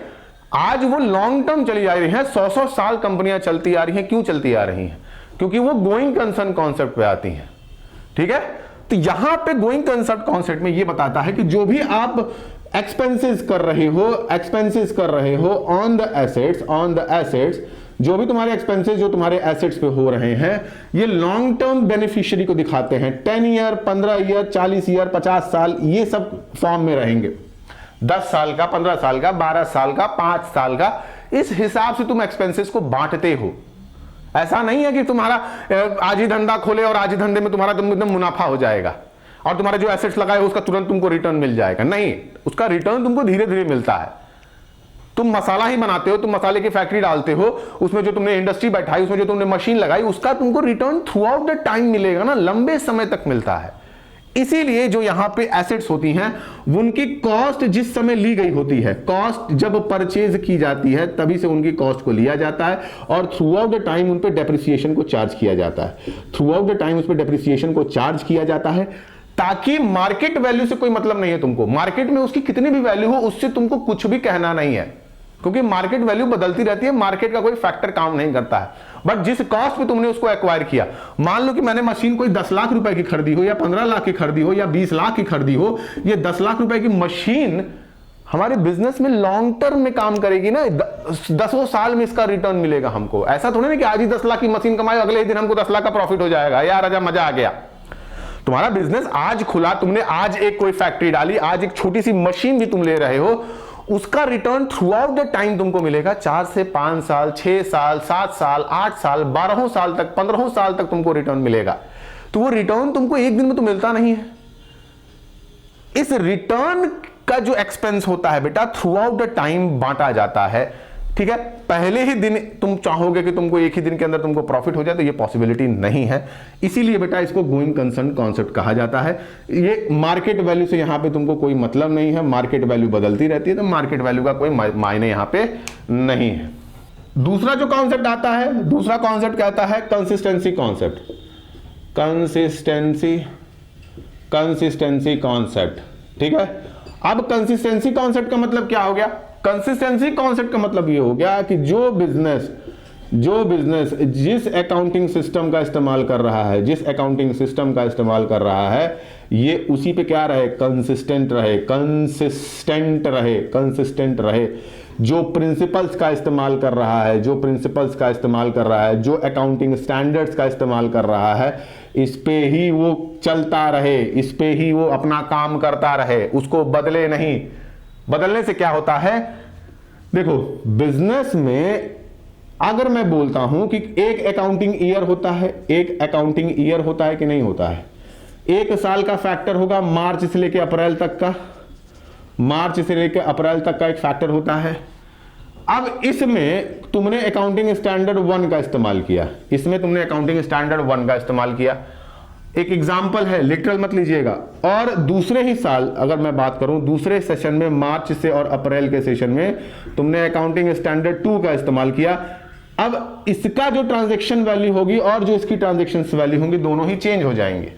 A: आज वो लॉन्ग टर्म चली जा रही है, 100-100 साल कंपनियां चलती आ रही हैं। क्यों चलती आ रही हैं? क्योंकि वो गोइंग कंसर्न कॉन्सेप्ट पे आती हैं। ठीक है, तो यहां पे गोइंग कंसर्न कॉन्सेप्ट में ये बताता है कि जो भी आप एक्सपेंसेस कर रहे हो ऑन द एसेट्स, जो भी तुम्हारे एक्सपेंसेस जो तुम्हारे एसेट्स पे हो रहे हैं, ये लॉन्ग टर्म बेनिफिशियरी को दिखाते हैं। 10 ईयर, 15 ईयर, 40 ईयर, 50 साल, ये सब फॉर्म में रहेंगे। 10 साल का, 15 साल का, 12 साल का, 5 साल का, इस हिसाब से तुम एक्सपेंसेस को बांटते हो। ऐसा नहीं है कि तुम्हारा आज ही धंधा खोले और आज ही धंधे में तुम्हारा एकदम मुनाफा हो जाएगा और तुम्हारे जो एसेट्स लगाए उसका तुरंत तुमको रिटर्न मिल जाएगा। नहीं, उसका रिटर्न तुमको धीरे धीरे मिलता है। तुम मसाला ही बनाते हो, तुम मसाले की फैक्ट्री डालते हो, उसमें जो तुमने इंडस्ट्री बैठाई, उसमें जो तुमने मशीन लगाई, उसका तुमको return through out the time मिलेगा ना, लंबे समय तक मिलता है। इसीलिए जो यहां पे एसेट्स होती हैं, उनकी कॉस्ट जिस समय ली गई होती है, कॉस्ट जब परचेज की जाती है तभी से उनकी कॉस्ट को लिया जाता है और थ्रू आउट द टाइम उन पे डेप्रिसिएशन को चार्ज किया जाता है। थ्रू आउट द टाइम उस पे डेप्रिसिएशन को चार्ज किया जाता है ताकि मार्केट वैल्यू से कोई मतलब नहीं है तुमको। मार्केट में उसकी कितनी भी वैल्यू हो, उससे तुमको कुछ भी कहना नहीं है, क्योंकि मार्केट वैल्यू बदलती रहती है, मार्केट का कोई फैक्टर काम नहीं करता है। बट जिस कॉस्ट पे तुमने उसको एक्वायर किया, मान लो कि मैंने मशीन कोई 10 लाख रुपए की खरीदी हो या 15 लाख की खरीदी हो या 20 लाख की खरीदी हो, ये 10 लाख रुपए की मशीन हमारे बिजनेस में लॉन्ग टर्म में काम करेगी ना, 10 साल में इसका रिटर्न मिलेगा हमको। ऐसा थोड़ी ना कि आज ही 10 लाख की मशीन कमाई, अगले ही दिन हमको 10 लाख का प्रॉफिट हो जाएगा, यार राजा मजा आ गया। तुम्हारा बिजनेस आज खुला, तुमने आज एक कोई फैक्ट्री डाली, आज एक छोटी सी मशीन भी तुम ले रहे हो, उसका return through out the time तुमको मिलेगा। 4 से 5 साल, 6 साल, 7 साल, 8 साल, 12 साल तक, 15 साल तक तुमको रिटर्न मिलेगा। तो वो रिटर्न तुमको एक दिन में तो मिलता नहीं है। इस रिटर्न का जो एक्सपेंस होता है बेटा, थ्रू आउट द टाइम बांटा जाता है। ठीक है, पहले ही दिन तुम चाहोगे कि तुमको एक ही दिन के अंदर तुमको प्रॉफिट हो जाए, तो ये पॉसिबिलिटी नहीं है। इसीलिए बेटा इसको गोइंग कंसर्न कॉन्सेप्ट कहा जाता है। ये मार्केट वैल्यू से यहां पे तुमको कोई मतलब नहीं है, मार्केट वैल्यू बदलती रहती है, तो मार्केट वैल्यू का कोई मायने यहां पे नहीं है। दूसरा जो कॉन्सेप्ट आता है, दूसरा कॉन्सेप्ट कहता है कंसिस्टेंसी कॉन्सेप्ट। कंसिस्टेंसी कॉन्सेप्ट, ठीक है। अब कंसिस्टेंसी कॉन्सेप्ट का मतलब क्या हो गया? कंसिस्टेंसी कॉन्सेप्ट का मतलब ये हो गया कि जो बिजनेस जिस अकाउंटिंग सिस्टम का इस्तेमाल कर रहा है, जिस अकाउंटिंग सिस्टम का इस्तेमाल कर रहा है, ये उसी पे क्या रहे, कंसिस्टेंट रहे। जो प्रिंसिपल्स का इस्तेमाल कर रहा है, जो अकाउंटिंग स्टैंडर्ड्स का इस्तेमाल कर रहा है, इस पे ही वो चलता रहे, इस पे ही वो अपना काम करता रहे, उसको बदले नहीं। बदलने से क्या होता है? देखो, बिजनेस में अगर मैं बोलता हूं कि एक अकाउंटिंग ईयर होता है, कि नहीं होता है? एक साल का फैक्टर होगा मार्च से लेकर अप्रैल तक का, मार्च से लेकर अप्रैल तक का एक फैक्टर होता है। अब इसमें तुमने अकाउंटिंग स्टैंडर्ड 1 का इस्तेमाल किया, इसमें तुमने अकाउंटिंग स्टैंडर्ड 1 का इस्तेमाल किया। एक एग्जाम्पल है, लिटरल मत लीजिएगा। और दूसरे ही साल अगर मैं बात करूं, दूसरे सेशन में मार्च से और अप्रैल के सेशन में तुमने अकाउंटिंग स्टैंडर्ड 2 का इस्तेमाल किया। अब इसका जो ट्रांजैक्शन वैल्यू होगी और जो इसकी ट्रांजैक्शन वैल्यू होंगी दोनों ही चेंज हो जाएंगे।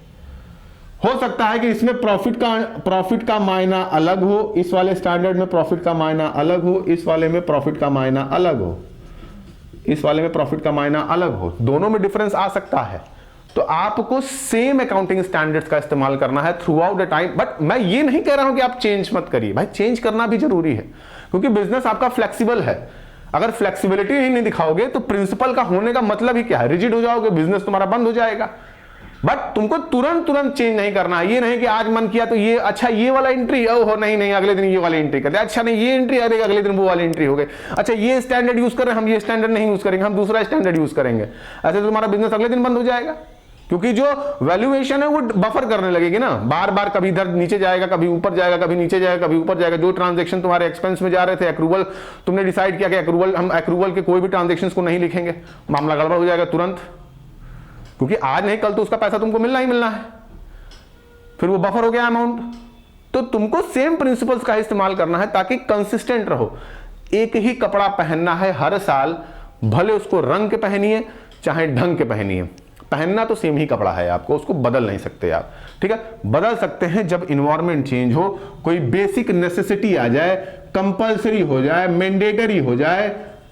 A: हो सकता है कि इसमें प्रॉफिट का मायना अलग हो, इस वाले स्टैंडर्ड में प्रॉफिट का मायना अलग हो, इस वाले में प्रॉफिट का मायना अलग हो, इस वाले में प्रॉफिट का मायना अलग हो, दोनों में डिफरेंस आ सकता है। तो आपको सेम अकाउंटिंग स्टैंडर्ड्स का इस्तेमाल करना है through out the time. But मैं ये नहीं कह रहा हूं कि आप चेंज मत करिए, भाई चेंज करना भी जरूरी है, क्योंकि बिजनेस आपका फ्लेक्सिबल है। अगर फ्लेक्सिबिलिटी ही नहीं दिखाओगे तो प्रिंसिपल का होने का मतलब ही क्या है, रिजिड हो जाओगे, बिजनेस तुम्हारा बंद हो जाएगा। बट तुमको तुरंत चेंज नहीं करना है। ये नहीं कि आज मन किया तो ये अच्छा ये वाला एंट्री, ओहो नहीं अगले दिन ये वाली एंट्री करते, अच्छा नहीं ये एंट्री, अरे अगले दिन वो वाली एंट्री हो गई, अच्छा ये स्टैंडर्ड यूज कर रहे हैं, हम ये स्टैंडर्ड नहीं यूज करेंगे, हम दूसरा स्टैंडर्ड यूज करेंगे। ऐसे तो तुम्हारा बिजनेस अगले दिन बंद हो जाएगा, क्योंकि जो वैल्यूएशन है वो बफर करने लगेगी ना, बार बार कभी इधर नीचे जाएगा, कभी ऊपर जाएगा, कभी नीचे जाएगा, कभी ऊपर जाएगा। जो ट्रांजैक्शन तुम्हारे एक्सपेंस में जा रहे थे, अक्रूवल तुमने डिसाइड किया कि अक्रूवल, हम अक्रूवल के कोई भी ट्रांजैक्शन को नहीं लिखेंगे, मामला गड़बड़ हो जाएगा तुरंत, क्योंकि आज नहीं कल तो उसका पैसा तुमको मिलना ही मिलना है, फिर वो बफर हो गया अमाउंट। तो तुमको सेम प्रिंसिपल्स का इस्तेमाल करना है ताकि कंसिस्टेंट रहो। एक ही कपड़ा पहनना है हर साल, भले उसको रंग के पहनिए चाहे ढंग के पहनिए, पहनना तो सेम ही कपड़ा है आपको, उसको बदल नहीं सकते आप। ठीक है, बदल सकते हैं जब इन्वायरमेंट चेंज हो, कोई बेसिक नेसेसिटी आ जाए, कंपल्सरी हो जाए, मैंडेटरी हो जाए,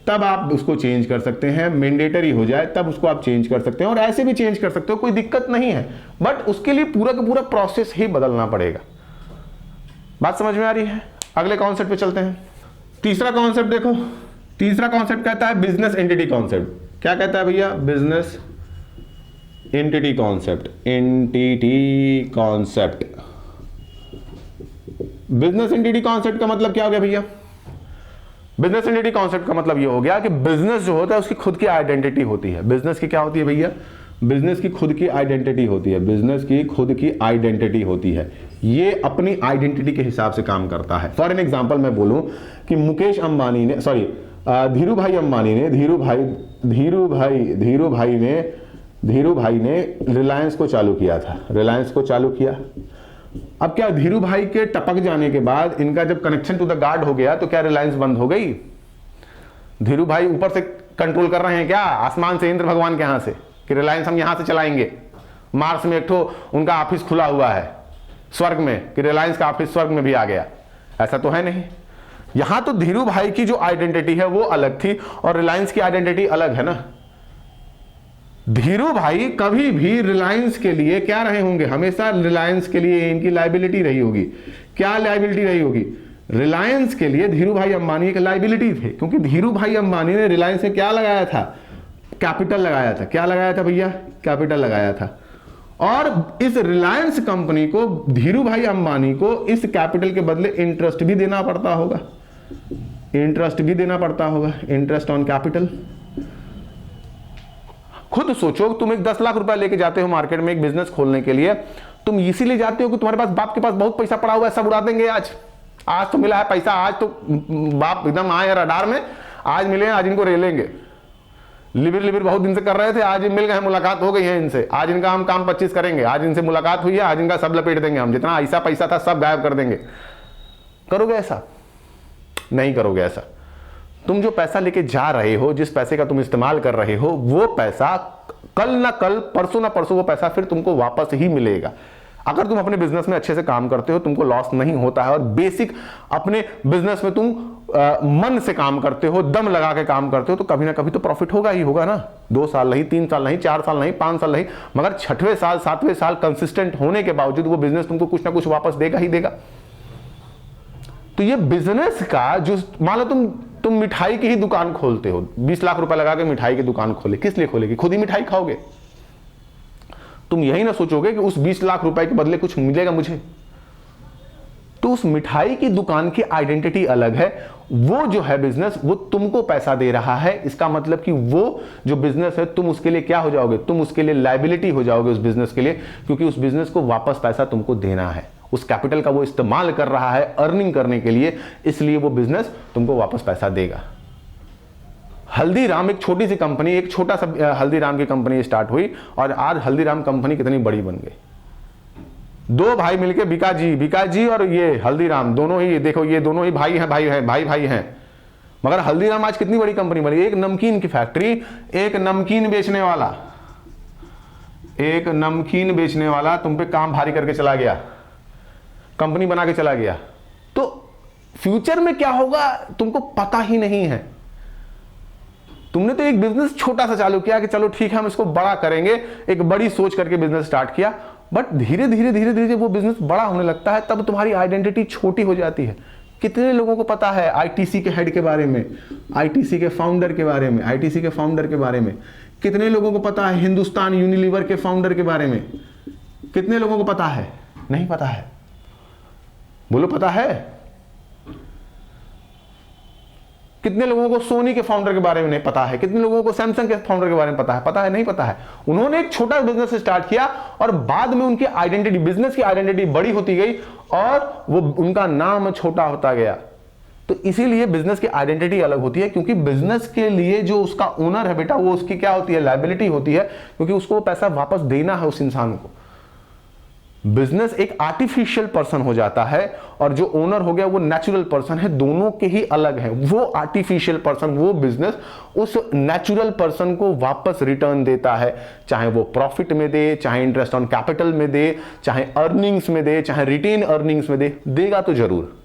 A: तब आप उसको चेंज कर सकते हैं। मैंडेटरी हो जाए तब उसको आप चेंज कर सकते हैं, और ऐसे भी चेंज कर सकते हो, कोई दिक्कत नहीं है। बट उसके लिए पूरा का पूरा प्रोसेस ही बदलना पड़ेगा। बात समझ में आ रही है? अगले कॉन्सेप्ट पे चलते हैं। तीसरा कॉन्सेप्ट देखो, तीसरा कॉन्सेप्ट कहता है बिजनेस एंटिटी कॉन्सेप्ट। क्या कहता है भैया? Business entity concept. Entity concept, business entity concept का मतलब क्या हो गया भैया? बिजनेस एंटिटी कॉन्सेप्ट का मतलब ये हो गया कि बिजनेस जो होता है उसकी खुद की आइडेंटिटी होती है। बिजनेस की क्या होती है भैया? बिजनेस की खुद की आइडेंटिटी होती है। बिजनेस की खुद की आइडेंटिटी होती है, ये अपनी आइडेंटिटी के हिसाब से काम करता है। फॉर एन एग्जांपल मैं बोलूं कि मुकेश अंबानी ने, सॉरी धीरू भाई अंबानी ने, धीरू भाई ने रिलायंस को चालू किया था, रिलायंस को चालू किया। अब क्या धीरू भाई के टपक जाने के बाद इनका जब कनेक्शन टू द गार्ड हो गया तो क्या रिलायंस बंद हो गई? धीरू भाई ऊपर से कंट्रोल कर रहे हैं क्या, आसमान से, इंद्र भगवान के यहां से, कि रिलायंस हम यहां से चलाएंगे? मार्स में एक ठो उनका ऑफिस खुला हुआ है स्वर्ग में, कि रिलायंस का ऑफिस स्वर्ग में भी आ गया, ऐसा तो है नहीं। यहां तो धीरू भाई की जो आइडेंटिटी है वो अलग थी और रिलायंस की आइडेंटिटी अलग है ना। धीरू भाई कभी भी रिलायंस के लिए क्या रहे होंगे? हमेशा रिलायंस के लिए इनकी लायबिलिटी रही होगी। क्या लायबिलिटी रही होगी? रिलायंस के लिए धीरू भाई अंबानी एक लायबिलिटी थे, क्योंकि धीरू भाई अंबानी ने रिलायंस में क्या लगाया था? कैपिटल लगाया था। क्या लगाया था भैया? कैपिटल लगाया था। और इस रिलायंस कंपनी को, धीरू भाई अंबानी को इस कैपिटल के बदले इंटरेस्ट भी देना पड़ता होगा, इंटरेस्ट भी देना पड़ता होगा, इंटरेस्ट ऑन कैपिटल। खुद सोचो, तुम एक 10 लाख रुपए लेके जाते हो मार्केट में एक बिजनेस खोलने के लिए, तुम इसीलिए जाते हो कि तुम्हारे पास, बाप के पास बहुत पैसा पड़ा हुआ है, सब उड़ा देंगे आज तो मिला है पैसा, आज तो बाप एकदम आए रडार में, आज मिले, आज इनको रेलेंगे। लिबिर बहुत दिन से कर रहे थे, आज मिल गए, मुलाकात हो गई है इनसे, आज इनका हम काम 25 करेंगे, आज इनसे मुलाकात हुई है, आज इनका सब लपेट देंगे हम, जितना ऐसा पैसा था सब गायब कर देंगे। करोगे ऐसा? नहीं करोगे ऐसा। तुम जो पैसा लेके जा रहे हो, जिस पैसे का तुम इस्तेमाल कर रहे हो, वो पैसा कल ना कल, परसों ना परसों वो पैसा फिर तुमको वापस ही मिलेगा। अगर तुम अपने बिजनेस में अच्छे से काम करते हो, तुमको लॉस नहीं होता है, और बेसिक अपने बिजनेस में तुम मन से काम करते हो, दम लगा के काम करते हो, तो कभी ना कभी तो प्रॉफिट होगा ही होगा ना। 2 साल नहीं, 3 साल नहीं, 4 साल नहीं, 5 साल नहीं, मगर 6वें साल 7वें साल कंसिस्टेंट होने के बावजूद वो बिजनेस तुमको कुछ ना कुछ वापस देगा ही देगा। तो ये बिजनेस का जो, मान लो तुम मिठाई की ही दुकान खोलते हो, 20 लाख रुपए लगा के मिठाई की दुकान खोले, किस लिए खोलेगी? खुद ही मिठाई खाओगे। तुम यही ना सोचोगे कि उस 20 लाख रुपए के बदले कुछ मिलेगा मुझे। तो उस मिठाई की दुकान की आइडेंटिटी अलग है, वो जो है बिजनेस वो तुमको पैसा दे रहा है, इसका मतलब कि वो जो बिजनेस है तुम उसके लिए क्या हो जाओगे, तुम उसके लिए लायबिलिटी हो जाओगे उस बिजनेस के लिए, क्योंकि उस बिजनेस को वापस पैसा तुमको देना है, उस कैपिटल का वो इस्तेमाल कर रहा है अर्निंग करने के लिए, इसलिए वो बिजनेस तुमको वापस पैसा देगा। हल्दीराम एक छोटी सी कंपनी, एक छोटा सा हल्दीराम की कंपनी स्टार्ट हुई और आज हल्दीराम कंपनी कितनी बड़ी बन गई। दो भाई मिलके बीकाजी और ये हल्दीराम दोनों ही, देखो ये दोनों ही भाई हैं, भाई हैं, मगर हल्दीराम आज कितनी बड़ी कंपनी बनी। एक नमकीन की फैक्ट्री, एक नमकीन बेचने वाला तुम पे काम भारी करके चला गया, कंपनी बना के चला गया, तो फ्यूचर में क्या होगा तुमको पता ही नहीं है। तुमने तो एक बिजनेस छोटा सा चालू किया कि चलो ठीक है हम इसको बड़ा करेंगे, एक बड़ी सोच करके बिजनेस स्टार्ट किया, बट धीरे धीरे जब वो बिजनेस बड़ा होने लगता है तब तुम्हारी आइडेंटिटी छोटी हो जाती है। कितने लोगों को पता है आईटीसी के हेड के बारे में, आईटीसी के फाउंडर के बारे में, आईटीसी के फाउंडर के बारे में? कितने लोगों को पता है हिंदुस्तान यूनिलीवर के फाउंडर के बारे में? कितने लोगों को पता है? नहीं पता है। बोलो पता है? कितने लोगों को सोनी के फाउंडर के बारे में नहीं पता है? कितने लोगों को सैमसंग के फाउंडर के बारे में पता है? पता है? नहीं पता है। उन्होंने एक छोटा बिजनेस स्टार्ट किया और बाद में उनकी आइडेंटिटी, बिजनेस की आइडेंटिटी बड़ी होती गई और वो उनका नाम छोटा होता गया। तो इसीलिए बिजनेस की आइडेंटिटी अलग होती है, क्योंकि बिजनेस के लिए जो उसका ओनर है बेटा, वो उसकी क्या होती है, लायबिलिटी होती है, क्योंकि उसको पैसा वापस देना है उस इंसान को। बिजनेस एक आर्टिफिशियल पर्सन हो जाता है और जो ओनर हो गया वो नेचुरल पर्सन है, दोनों के ही अलग है। वो आर्टिफिशियल पर्सन, वो बिजनेस उस नेचुरल पर्सन को वापस रिटर्न देता है, चाहे वो प्रॉफिट में दे, चाहे इंटरेस्ट ऑन कैपिटल में दे, चाहे अर्निंग्स में दे, चाहे रिटेन अर्निंग्स में दे, देगा तो जरूर।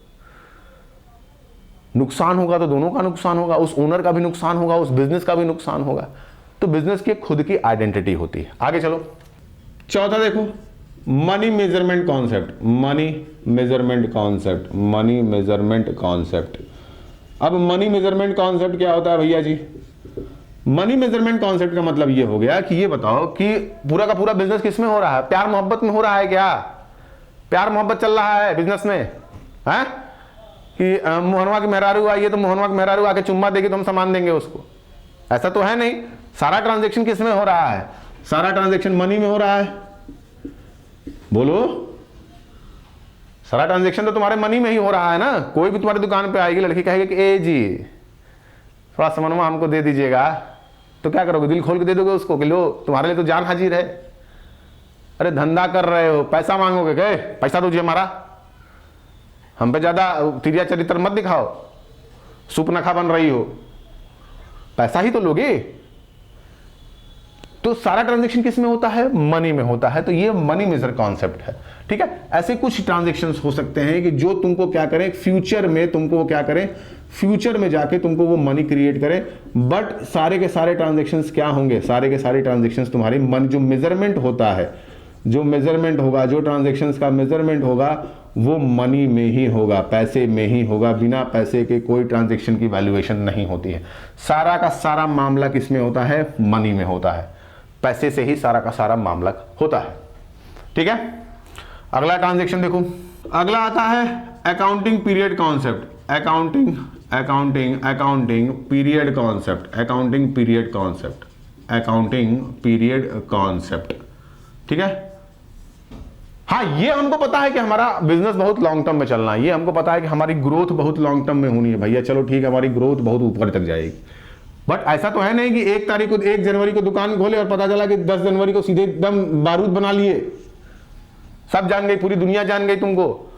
A: नुकसान होगा तो दोनों का नुकसान होगा, उस ओनर का भी नुकसान होगा, उस बिजनेस का भी नुकसान होगा। तो बिजनेस की खुद की आइडेंटिटी होती है। आगे चलो, चौथा देखो, money measurement concept. Money measurement concept, money measurement concept. अब मनी मेजरमेंट कॉन्सेप्ट क्या होता है भैया जी? मनी मेजरमेंट कॉन्सेप्ट का मतलब ये हो गया कि ये बताओ कि पूरा का पूरा बिजनेस किसमें हो रहा है? प्यार मोहब्बत में हो रहा है क्या? प्यार मोहब्बत चल रहा है बिजनेस में? है कि मोहनवा की मेहरारू आई है तो मोहनवा की मेहरारू आके चुम्मा देगी तो हम सामान देंगे उसको? ऐसा तो है नहीं। सारा ट्रांजेक्शन किस में हो रहा है? सारा ट्रांजेक्शन मनी में हो रहा है। बोलो, सारा ट्रांजेक्शन तो तुम्हारे मनी में ही हो रहा है ना। कोई भी तुम्हारी दुकान पे आएगी लड़की, कहेगी कि ए जी थोड़ा सामानवा हमको दे दीजिएगा, तो क्या करोगे? दिल खोल के दे दोगे उसको कि लो तुम्हारे लिए तो जान हाजिर है। अरे धंधा कर रहे हो, पैसा मांगोगे? गए पैसा दो जी हमारा, हम पे ज्यादा तिरिया चरित्र मत दिखाओ, सुपनखा बन रही हो, पैसा ही तो लोगे। तो सारा ट्रांजैक्शन किस में होता है? मनी में होता है। तो ये मनी मेजर कॉन्सेप्ट है, ठीक है। ऐसे कुछ ट्रांजैक्शंस हो सकते हैं कि जो तुमको क्या करें, फ्यूचर में तुमको वो क्या करें, फ्यूचर में जाके तुमको वो मनी क्रिएट करें। बट सारे के सारे ट्रांजैक्शंस क्या होंगे? सारे के सारे ट्रांजैक्शंस तुम्हारी मन, जो मेजरमेंट होता है, जो मेजरमेंट होगा, जो ट्रांजैक्शंस का मेजरमेंट होगा वो मनी में ही होगा, पैसे में ही होगा। बिना पैसे के कोई ट्रांजैक्शन की वैल्यूएशन नहीं होती है। सारा का सारा मामला किस में होता है? मनी में होता है। पैसे से ही सारा का सारा मामला होता है, ठीक है। अगला ट्रांजैक्शन देखो, अगला आता है accounting period concept. Accounting period concept, accounting period concept, accounting period concept, ठीक है। हाँ, ये हमको पता है कि हमारा बिजनेस बहुत लॉन्ग टर्म में चलना है, ये हमको पता है कि हमारी ग्रोथ बहुत लॉन्ग टर्म में होनी है भैया, चलो ठीक है, हमारी ग्रोथ बहुत ऊपर तक जाएगी। बट ऐसा तो है नहीं कि 1 जनवरी को दुकान खोले और पता चला कि 10 जनवरी को सीधे एकदम बारूद बना लिए, सब जान गई, पूरी दुनिया जान गई तुमको।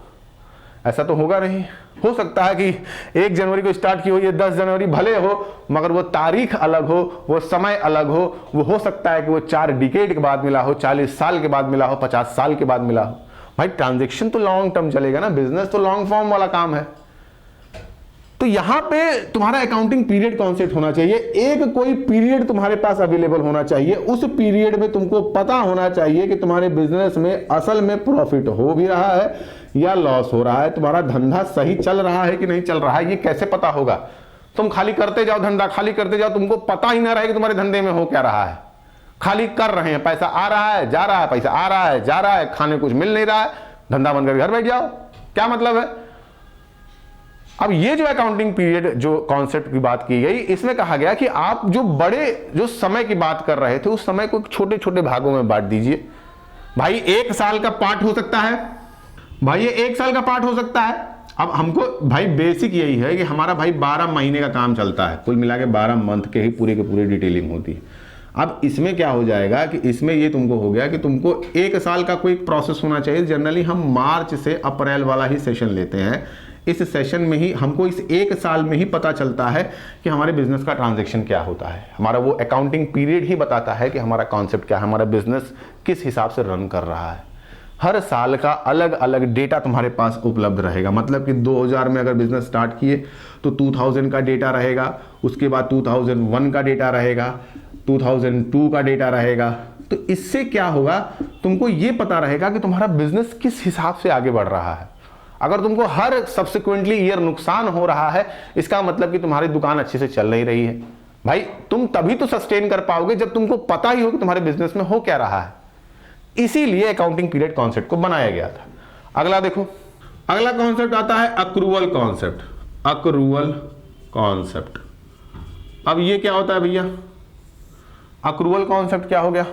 A: ऐसा तो होगा नहीं। हो सकता है कि 1 जनवरी को स्टार्ट की हो, ये 10 जनवरी भले हो, मगर वो तारीख अलग हो, वो समय अलग हो। वो हो सकता है कि वो 4 डिकेड के बाद मिला हो, 40 साल के बाद मिला हो, 50 साल के बाद मिला हो। भाई ट्रांजेक्शन तो लॉन्ग टर्म चलेगा ना, बिजनेस तो लॉन्ग फॉर्म वाला काम है। तो यहां पे तुम्हारा अकाउंटिंग पीरियड कॉन्सेप्ट होना चाहिए। एक कोई पीरियड तुम्हारे पास अवेलेबल होना चाहिए, उस पीरियड में तुमको पता होना चाहिए कि तुम्हारे बिजनेस में असल में प्रॉफिट हो भी रहा है या लॉस हो रहा है, तुम्हारा धंधा सही चल रहा है कि नहीं चल रहा है। ये कैसे पता होगा? तुम खाली करते जाओ धंधा, खाली करते जाओ, तुमको पता ही ना रहे कि तुम्हारे धंधे में हो क्या रहा है। खाली कर रहे हैं, पैसा आ रहा है, जा रहा है, पैसा आ रहा है, जा रहा है, खाने कुछ मिल नहीं रहा है, धंधा बंद करके घर बैठ जाओ, क्या मतलब है? अब ये जो अकाउंटिंग पीरियड जो कॉन्सेप्ट की बात की गई, इसमें कहा गया कि आप जो बड़े जो समय की बात कर रहे थे उस समय को छोटे छोटे भागों में बांट दीजिए। भाई 1 साल का पार्ट हो सकता है, भाई ये 1 साल का पार्ट हो सकता है। अब हमको भाई बेसिक यही है कि हमारा भाई 12 महीने का काम चलता है, कुल मिला के 12 मंथ के ही पूरे के पूरे डिटेलिंग होती है। अब इसमें क्या हो जाएगा कि इसमें ये तुमको हो गया कि तुमको 1 साल का कोई प्रोसेस होना चाहिए। जनरली हम मार्च से अप्रैल वाला ही सेशन लेते हैं। इस सेशन में ही हमको इस 1 साल में ही पता चलता है कि हमारे बिजनेस का ट्रांजैक्शन क्या होता है। हमारा वो अकाउंटिंग पीरियड ही बताता है कि हमारा कॉन्सेप्ट क्या है, हमारा बिजनेस किस हिसाब से रन कर रहा है। हर साल का अलग अलग डेटा तुम्हारे पास उपलब्ध रहेगा। मतलब कि 2000 में अगर बिजनेस स्टार्ट किए तो 2000 का डेटा रहेगा, उसके बाद 2001 का डेटा रहेगा, 2002 का डेटा रहेगा। तो इससे क्या होगा, तुमको ये पता रहेगा कि तुम्हारा बिजनेस किस हिसाब से आगे बढ़ रहा है। अगर तुमको हर सब्सिक्वेंटली ईयर नुकसान हो रहा है, इसका मतलब कि तुम्हारी दुकान अच्छे से चल नहीं रही है। भाई तुम तभी तो सस्टेन कर पाओगे जब तुमको पता ही हो कि तुम्हारे बिजनेस में हो क्या रहा है। इसीलिए अकाउंटिंग पीरियड कॉन्सेप्ट को बनाया गया था। अगला देखो, अगला कॉन्सेप्ट आता है अक्रूवल कॉन्सेप्ट। अक्रूवल कॉन्सेप्ट, अब ये क्या होता है भैया? अक्रूवल कॉन्सेप्ट क्या हो गया?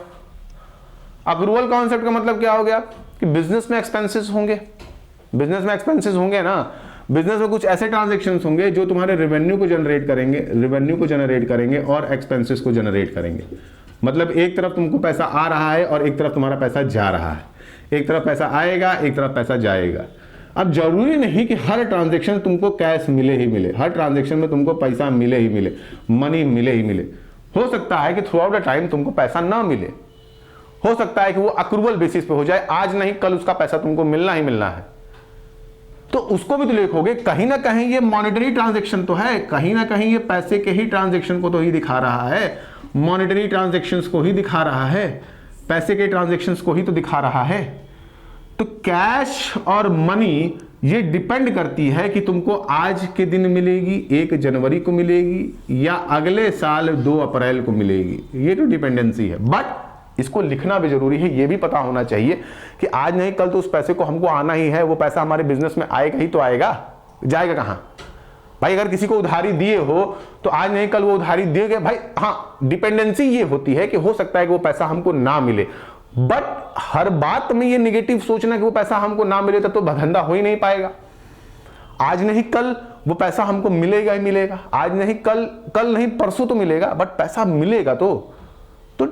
A: अक्रूवल कॉन्सेप्ट का मतलब क्या हो गया कि बिजनेस में एक्सपेंसेस होंगे। बिजनेस में एक्सपेंसेस होंगे ना, बिजनेस में कुछ ऐसे ट्रांजैक्शंस होंगे जो तुम्हारे रेवेन्यू को जनरेट करेंगे और एक्सपेंसेस को जनरेट करेंगे। मतलब एक तरफ तुमको पैसा आ रहा है और एक तरफ तुम्हारा पैसा जा रहा है। एक तरफ पैसा आएगा, एक तरफ पैसा जाएगा। अब जरूरी नहीं कि हर ट्रांजैक्शन तुमको कैश मिले ही मिले, हर ट्रांजैक्शन में तुमको पैसा मिले ही मिले, मनी मिले ही मिले। हो सकता है कि थ्रू आउट द टाइम तुमको पैसा ना मिले, हो सकता है कि वो अक्रूवल बेसिस पे हो जाए, आज नहीं कल उसका पैसा तुमको मिलना ही मिलना है। तो उसको भी तो लिखोगे। कहीं ना कहीं ये मॉनेटरी ट्रांजैक्शन तो है, कहीं ना कहीं ये पैसे के ही ट्रांजैक्शन को तो ही दिखा रहा है, मॉनेटरी ट्रांजैक्शंस को ही दिखा रहा है, पैसे के ट्रांजैक्शंस को ही तो दिखा रहा है। तो कैश और मनी ये डिपेंड करती है कि तुमको आज के दिन मिलेगी, 1 जनवरी को मिलेगी या अगले साल 2 अप्रैल को मिलेगी। ये तो डिपेंडेंसी है। बट इसको लिखना भी जरूरी है, ये भी पता होना चाहिए कि आज नहीं कल तो उस पैसे को हमको आना ही है। वो पैसा हमारे बिजनेस में आएगा ही तो आएगा, जाएगा कहां? भाई अगर किसी को उधारी दिए हो तो आज नहीं कल वो उधारी देंगे भाई। हाँ, डिपेंडेंसी ये होती है कि हो सकता है कि वो पैसा हमको ना मिले, बट हर बात में ये नेगेटिव सोचना कि वो पैसा हमको ना मिले तो धंधा हो ही नहीं पाएगा। आज नहीं कल वो पैसा हमको मिलेगा ही मिलेगा, आज नहीं कल नहीं परसों तो मिलेगा, बट पैसा मिलेगा तो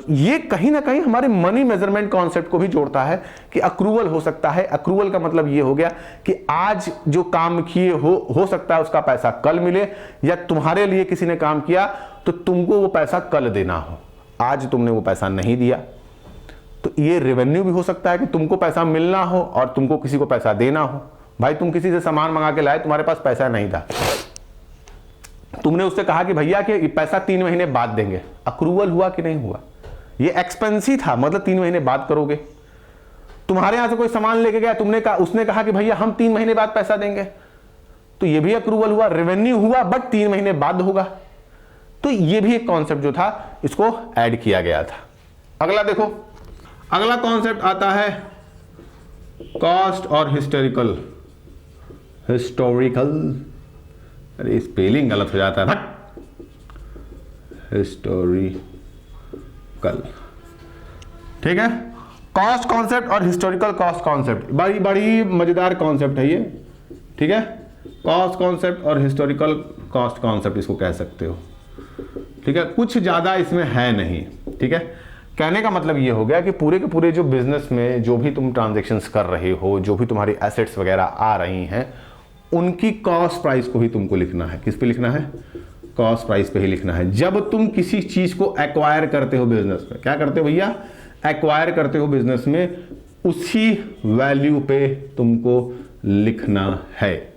A: ये कहीं ना कहीं हमारे मनी मेजरमेंट कॉन्सेप्ट को भी जोड़ता है कि अक्रूवल हो सकता है। अक्रूवल का मतलब ये हो गया कि आज जो काम किए हो सकता है उसका पैसा कल मिले, या तुम्हारे लिए किसी ने काम किया तो तुमको वो पैसा कल देना हो, आज तुमने वो पैसा नहीं दिया। तो ये रेवेन्यू भी हो सकता है कि तुमको पैसा मिलना हो और तुमको किसी को पैसा देना हो। भाई तुम किसी से सामान मंगा के लाए, तुम्हारे पास पैसा नहीं था, तुमने उससे कहा कि भैया कि पैसा 3 महीने बाद देंगे। अक्रूवल हुआ कि नहीं हुआ? ये एक्सपेंस ही था, मतलब 3 महीने बाद करोगे। तुम्हारे यहां से कोई सामान लेके गया, उसने कहा कि भैया हम 3 महीने बाद पैसा देंगे, तो ये भी अक्रूवल हुआ, रेवेन्यू हुआ, बट 3 महीने बाद होगा। तो ये भी एक कॉन्सेप्ट जो था इसको ऐड किया गया था। अगला देखो, अगला कॉन्सेप्ट आता है कॉस्ट और हिस्टोरिकल। अरे स्पेलिंग गलत हो जाता है। हिस्टोरिकल, ठीक है। कॉस्ट कॉन्सेप्ट और हिस्टोरिकल कॉस्ट कॉन्सेप्ट बड़ी बड़ी मजेदार कॉन्सेप्ट है ये, ठीक है। कॉस्ट कॉन्सेप्ट और हिस्टोरिकल कॉस्ट कॉन्सेप्ट इसको कह सकते हो, ठीक है। कुछ ज्यादा इसमें है नहीं, ठीक है। कहने का मतलब ये हो गया कि पूरे के पूरे जो बिजनेस में जो भी तुम ट्रांजैक्शंस कर रहे हो, जो भी तुम्हारी एसेट्स वगैरह आ रही हैं, उनकी कॉस्ट प्राइस को ही तुमको लिखना है। किस पे लिखना है? कॉस्ट प्राइस पे ही लिखना है। जब तुम किसी चीज को एक्वायर करते हो बिजनेस में, क्या करते हो भैया? एक्वायर करते हो बिजनेस में, उसी वैल्यू पे तुमको लिखना है।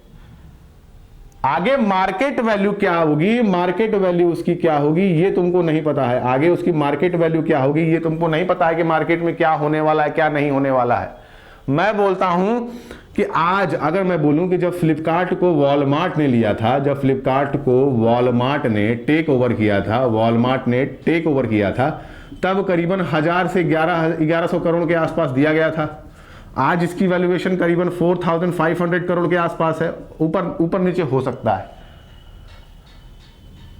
A: आगे मार्केट वैल्यू क्या होगी, मार्केट वैल्यू उसकी क्या होगी ये तुमको नहीं पता है। आगे उसकी मार्केट वैल्यू क्या होगी ये तुमको नहीं पता है कि मार्केट में क्या होने वाला है, क्या नहीं होने वाला है। मैं बोलता हूं कि आज अगर मैं बोलूं कि जब फ्लिपकार्ट को वॉलमार्ट ने लिया था, जब फ्लिपकार्ट को वॉलमार्ट ने टेक ओवर किया था, वॉलमार्ट ने टेक ओवर किया था, तब करीबन 1000 से 1100 करोड़ के आसपास दिया गया था। आज इसकी वैल्यूएशन करीबन 4500 करोड़ के आसपास है, ऊपर ऊपर नीचे हो सकता है।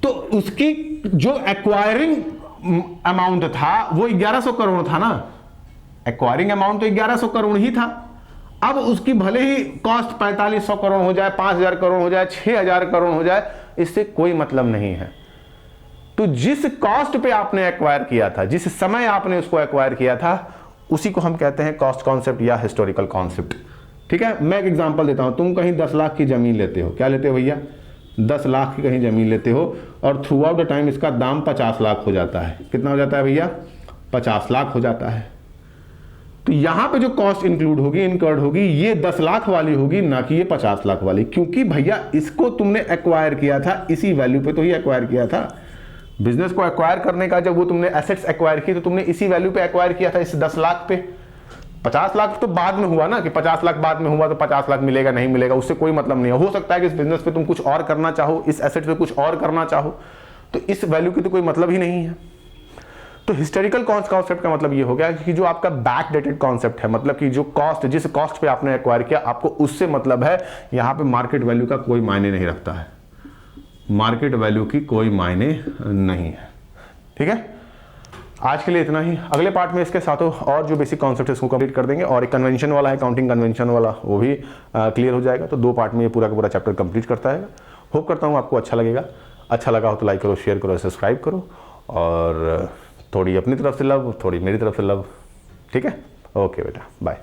A: तो उसकी जो एक्वायरिंग अमाउंट था वो 1100 करोड़ था ना, एक्वायरिंग अमाउंट तो 1100 करोड़ ही था। अब उसकी भले ही कॉस्ट 4500 करोड़ हो जाए, 5000 करोड़ हो जाए, 6000 करोड़ हो जाए, इससे कोई मतलब नहीं है। तो जिस कॉस्ट पे आपने एक्वायर किया था, जिस समय आपने उसको एक्वायर किया था, उसी को हम कहते हैं कॉस्ट कॉन्सेप्ट या हिस्टोरिकल कॉन्सेप्ट। ठीक है, मैं एक एग्जांपल देता हूं। तुम कहीं 10 लाख की जमीन लेते हो, क्या लेते हो भैया, 10 लाख की कहीं जमीन लेते हो और थ्रू आउट द टाइम इसका दाम 50 लाख हो जाता है। कितना हो जाता है भैया, 50 लाख हो जाता है। तो यहां पे जो कॉस्ट इंक्लूड होगी, इनकर्ड होगी, ये 10 लाख वाली होगी, ना कि ये 50 लाख वाली, क्योंकि भैया इसको तुमने एक्वायर किया था इसी वैल्यू पे तो ही एक्वायर किया था। बिजनेस को एक्वायर करने का जब वो तुमने एसेट्स एक्वायर की तो तुमने इसी वैल्यू पे एक्वायर किया था, इस 10 लाख पे। 50 लाख तो बाद में हुआ ना, कि 50 लाख बाद में हुआ तो 50 लाख मिलेगा नहीं मिलेगा, उससे कोई मतलब नहीं है। हो सकता है कि इस बिजनेस पे तुम कुछ और करना चाहो, इस एसेट पे कुछ और करना चाहो, तो इस वैल्यू की तो कोई मतलब ही नहीं है। तो हिस्टोरिकल कॉन्सेप्ट का मतलब ये हो गया कि जो आपका बैक डेटेड कॉन्सेप्ट है, मतलब कि जो कॉस्ट, जिस कॉस्ट पे आपने एक्वायर किया, आपको उससे मतलब है। यहां पे मार्केट वैल्यू का कोई मायने नहीं रखता है, मार्केट वैल्यू की कोई मायने नहीं है। ठीक है, आज के लिए इतना ही। अगले पार्ट में इसके साथों और जो बेसिक कॉन्सेप्ट है उसको कंप्लीट कर देंगे, और एक कन्वेंशन वाला है, काउंटिंग कन्वेंशन वाला, वो भी क्लियर हो जाएगा। तो 2 पार्ट में ये पूरा का पूरा चैप्टर कंप्लीट करता है। होप करता हूँ आपको अच्छा लगेगा। अच्छा लगा हो तो लाइक करो, शेयर करो, सब्सक्राइब करो, और थोड़ी अपनी तरफ से लव, थोड़ी मेरी तरफ से लव। ठीक है, ओके बेटा, बाय।